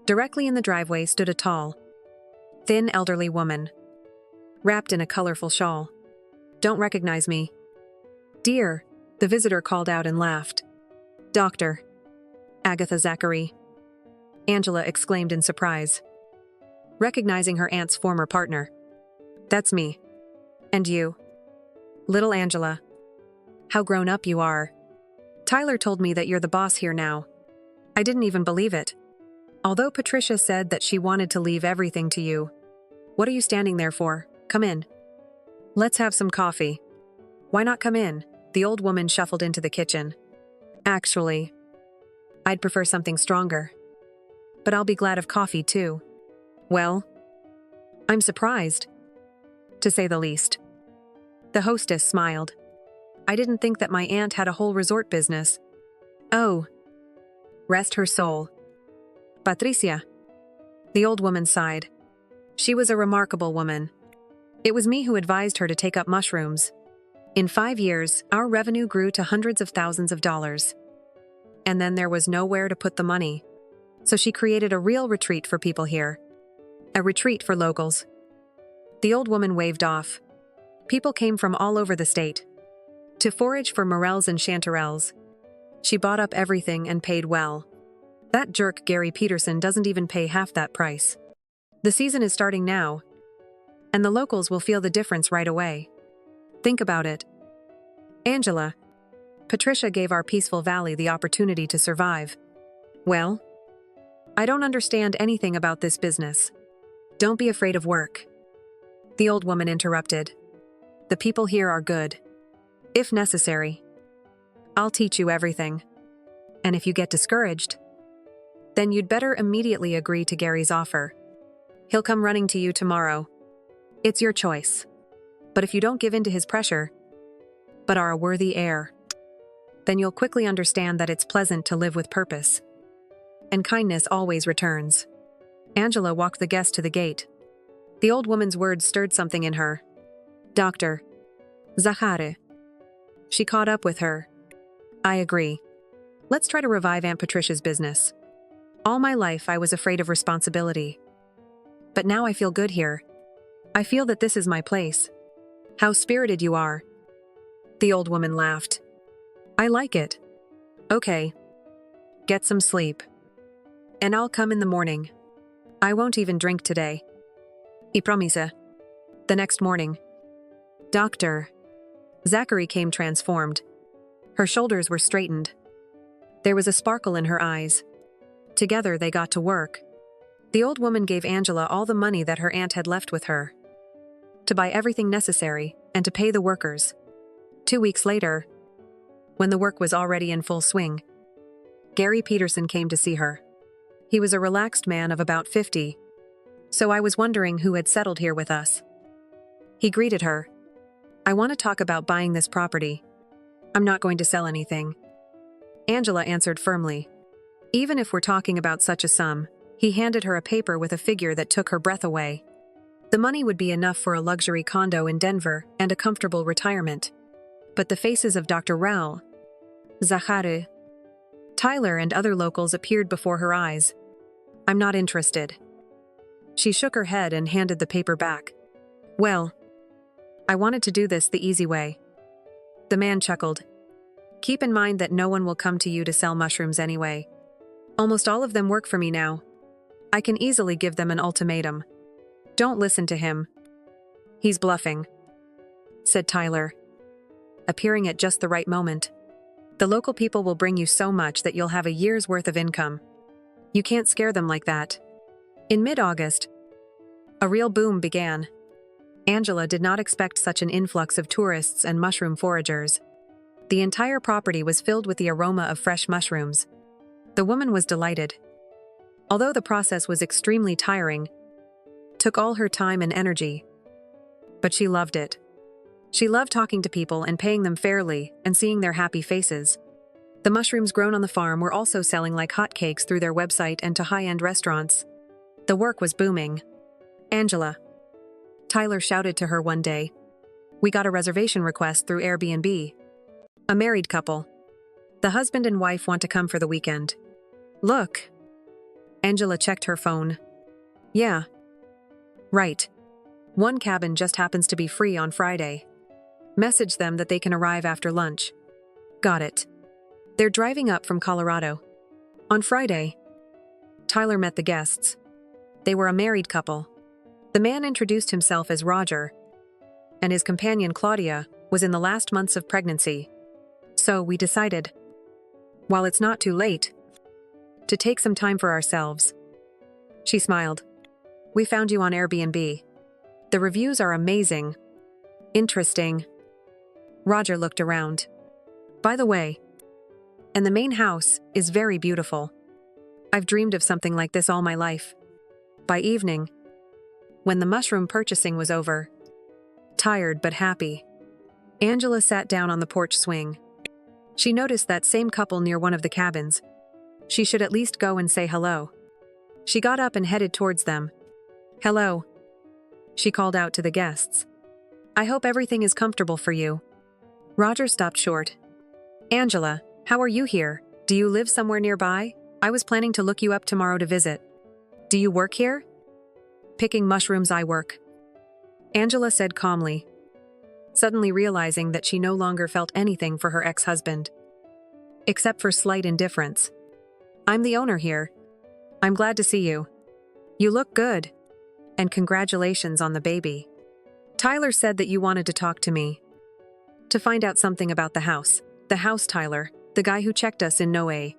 Speaker 1: Directly in the driveway stood a tall, thin elderly woman, wrapped in a colorful shawl. Don't recognize me. Dear, the visitor called out and laughed. Dr. Agatha Zachary. Angela exclaimed in surprise, recognizing her aunt's former partner. That's me. And you? Little Angela. How grown up you are. Tyler told me that you're the boss here now. I didn't even believe it. Although Patricia said that she wanted to leave everything to you. What are you standing there for? Come in. Let's have some coffee. Why not come in? The old woman shuffled into the kitchen. Actually, I'd prefer something stronger. But I'll be glad of coffee too. Well, I'm surprised, to say the least. The hostess smiled. I didn't think that my aunt had a whole resort business. Oh. Rest her soul. Patricia. The old woman sighed. She was a remarkable woman. It was me who advised her to take up mushrooms. In 5 years, our revenue grew to hundreds of thousands of dollars. And then there was nowhere to put the money. So she created a real retreat for people here. A retreat for locals. The old woman waved off. People came from all over the state to forage for morels and chanterelles. She bought up everything and paid well. That jerk Gary Peterson doesn't even pay half that price. The season is starting now, and the locals will feel the difference right away. Think about it. Angela. Patricia gave our peaceful valley the opportunity to survive. Well, I don't understand anything about this business. Don't be afraid of work. The old woman interrupted. The people here are good. If necessary, I'll teach you everything. And if you get discouraged, then you'd better immediately agree to Gary's offer. He'll come running to you tomorrow. It's your choice. But if you don't give in to his pressure, but are a worthy heir, then you'll quickly understand that it's pleasant to live with purpose. And kindness always returns. Angela walked the guest to the gate. The old woman's words stirred something in her. Doctor. Zachary. She caught up with her. I agree. Let's try to revive Aunt Patricia's business. All my life I was afraid of responsibility. But now I feel good here. I feel that this is my place. How spirited you are. The old woman laughed. I like it. Okay. Get some sleep. And I'll come in the morning. I won't even drink today. I promise. The next morning. Doctor. Zachary came transformed. Her shoulders were straightened. There was a sparkle in her eyes. Together they got to work. The old woman gave Angela all the money that her aunt had left with her, to buy everything necessary and to pay the workers. 2 weeks later, when the work was already in full swing, Gary Peterson came to see her. He was a relaxed man of about 50, so I was wondering who had settled here with us. He greeted her. I want to talk about buying this property. I'm not going to sell anything. Angela answered firmly. Even if we're talking about such a sum, he handed her a paper with a figure that took her breath away. The money would be enough for a luxury condo in Denver and a comfortable retirement. But the faces of Dr. Raul, Zachary, Tyler, and other locals appeared before her eyes. I'm not interested. She shook her head and handed the paper back. Well, I wanted to do this the easy way. The man chuckled. Keep in mind that no one will come to you to sell mushrooms anyway. Almost all of them work for me now. I can easily give them an ultimatum. Don't listen to him. He's bluffing, said Tyler, appearing at just the right moment. The local people will bring you so much that you'll have a year's worth of income. You can't scare them like that. In mid-August, a real boom began. Angela did not expect such an influx of tourists and mushroom foragers. The entire property was filled with the aroma of fresh mushrooms. The woman was delighted. Although the process was extremely tiring, took all her time and energy, but she loved it. She loved talking to people and paying them fairly and seeing their happy faces. The mushrooms grown on the farm were also selling like hotcakes through their website and to high-end restaurants. The work was booming. Angela. Tyler shouted to her one day. We got a reservation request through Airbnb. A married couple. The husband and wife want to come for the weekend. Look. Angela checked her phone. Yeah. Right. One cabin just happens to be free on Friday. Message them that they can arrive after lunch. Got it. They're driving up from Colorado. On Friday. Tyler met the guests. They were a married couple. The man introduced himself as Roger, and his companion Claudia was in the last months of pregnancy. So we decided, while it's not too late, to take some time for ourselves. She smiled. We found you on Airbnb. The reviews are amazing. Interesting. Roger looked around. By the way, and the main house is very beautiful. I've dreamed of something like this all my life. By evening, when the mushroom purchasing was over, tired but happy, Angela sat down on the porch swing. She noticed that same couple near one of the cabins. She should at least go and say hello. She got up and headed towards them. Hello, she called out to the guests. I hope everything is comfortable for you. Roger stopped short. Angela, how are you here? Do you live somewhere nearby? I was planning to look you up tomorrow to visit. Do you work here? Picking mushrooms, I work, Angela said calmly, suddenly realizing that she no longer felt anything for her ex-husband, except for slight indifference. I'm the owner here. I'm glad to see you. You look good. And congratulations on the baby. Tyler said that you wanted to talk to me. To find out something about the house. The house, Tyler, the guy who checked us in Noe.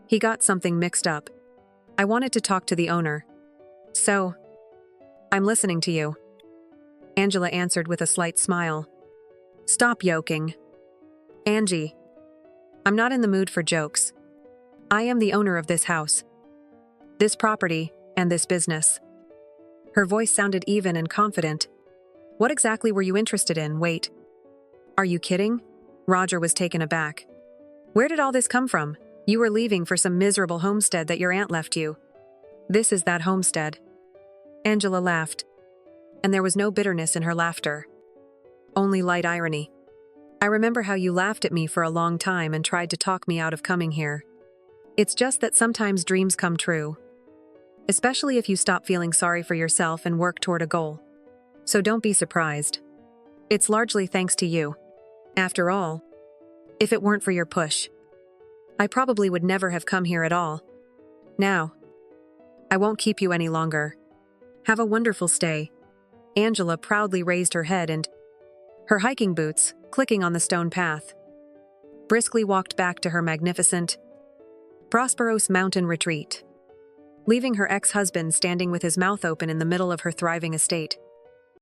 Speaker 1: He got something mixed up. I wanted to talk to the owner. So, I'm listening to you. Angela answered with a slight smile. Stop yoking. Angie, I'm not in the mood for jokes. I am the owner of this house, this property, and this business. Her voice sounded even and confident. What exactly were you interested in? Wait. Are you kidding? Roger was taken aback. Where did all this come from? You were leaving for some miserable homestead that your aunt left you. This is that homestead. Angela laughed, and there was no bitterness in her laughter. Only light irony. I remember how you laughed at me for a long time and tried to talk me out of coming here. It's just that sometimes dreams come true. Especially if you stop feeling sorry for yourself and work toward a goal. So don't be surprised. It's largely thanks to you. After all, if it weren't for your push, I probably would never have come here at all. Now, I won't keep you any longer. Have a wonderful stay. Angela proudly raised her head and, her hiking boots clicking on the stone path, briskly walked back to her magnificent, prosperous mountain retreat, leaving her ex-husband standing with his mouth open in the middle of her thriving estate.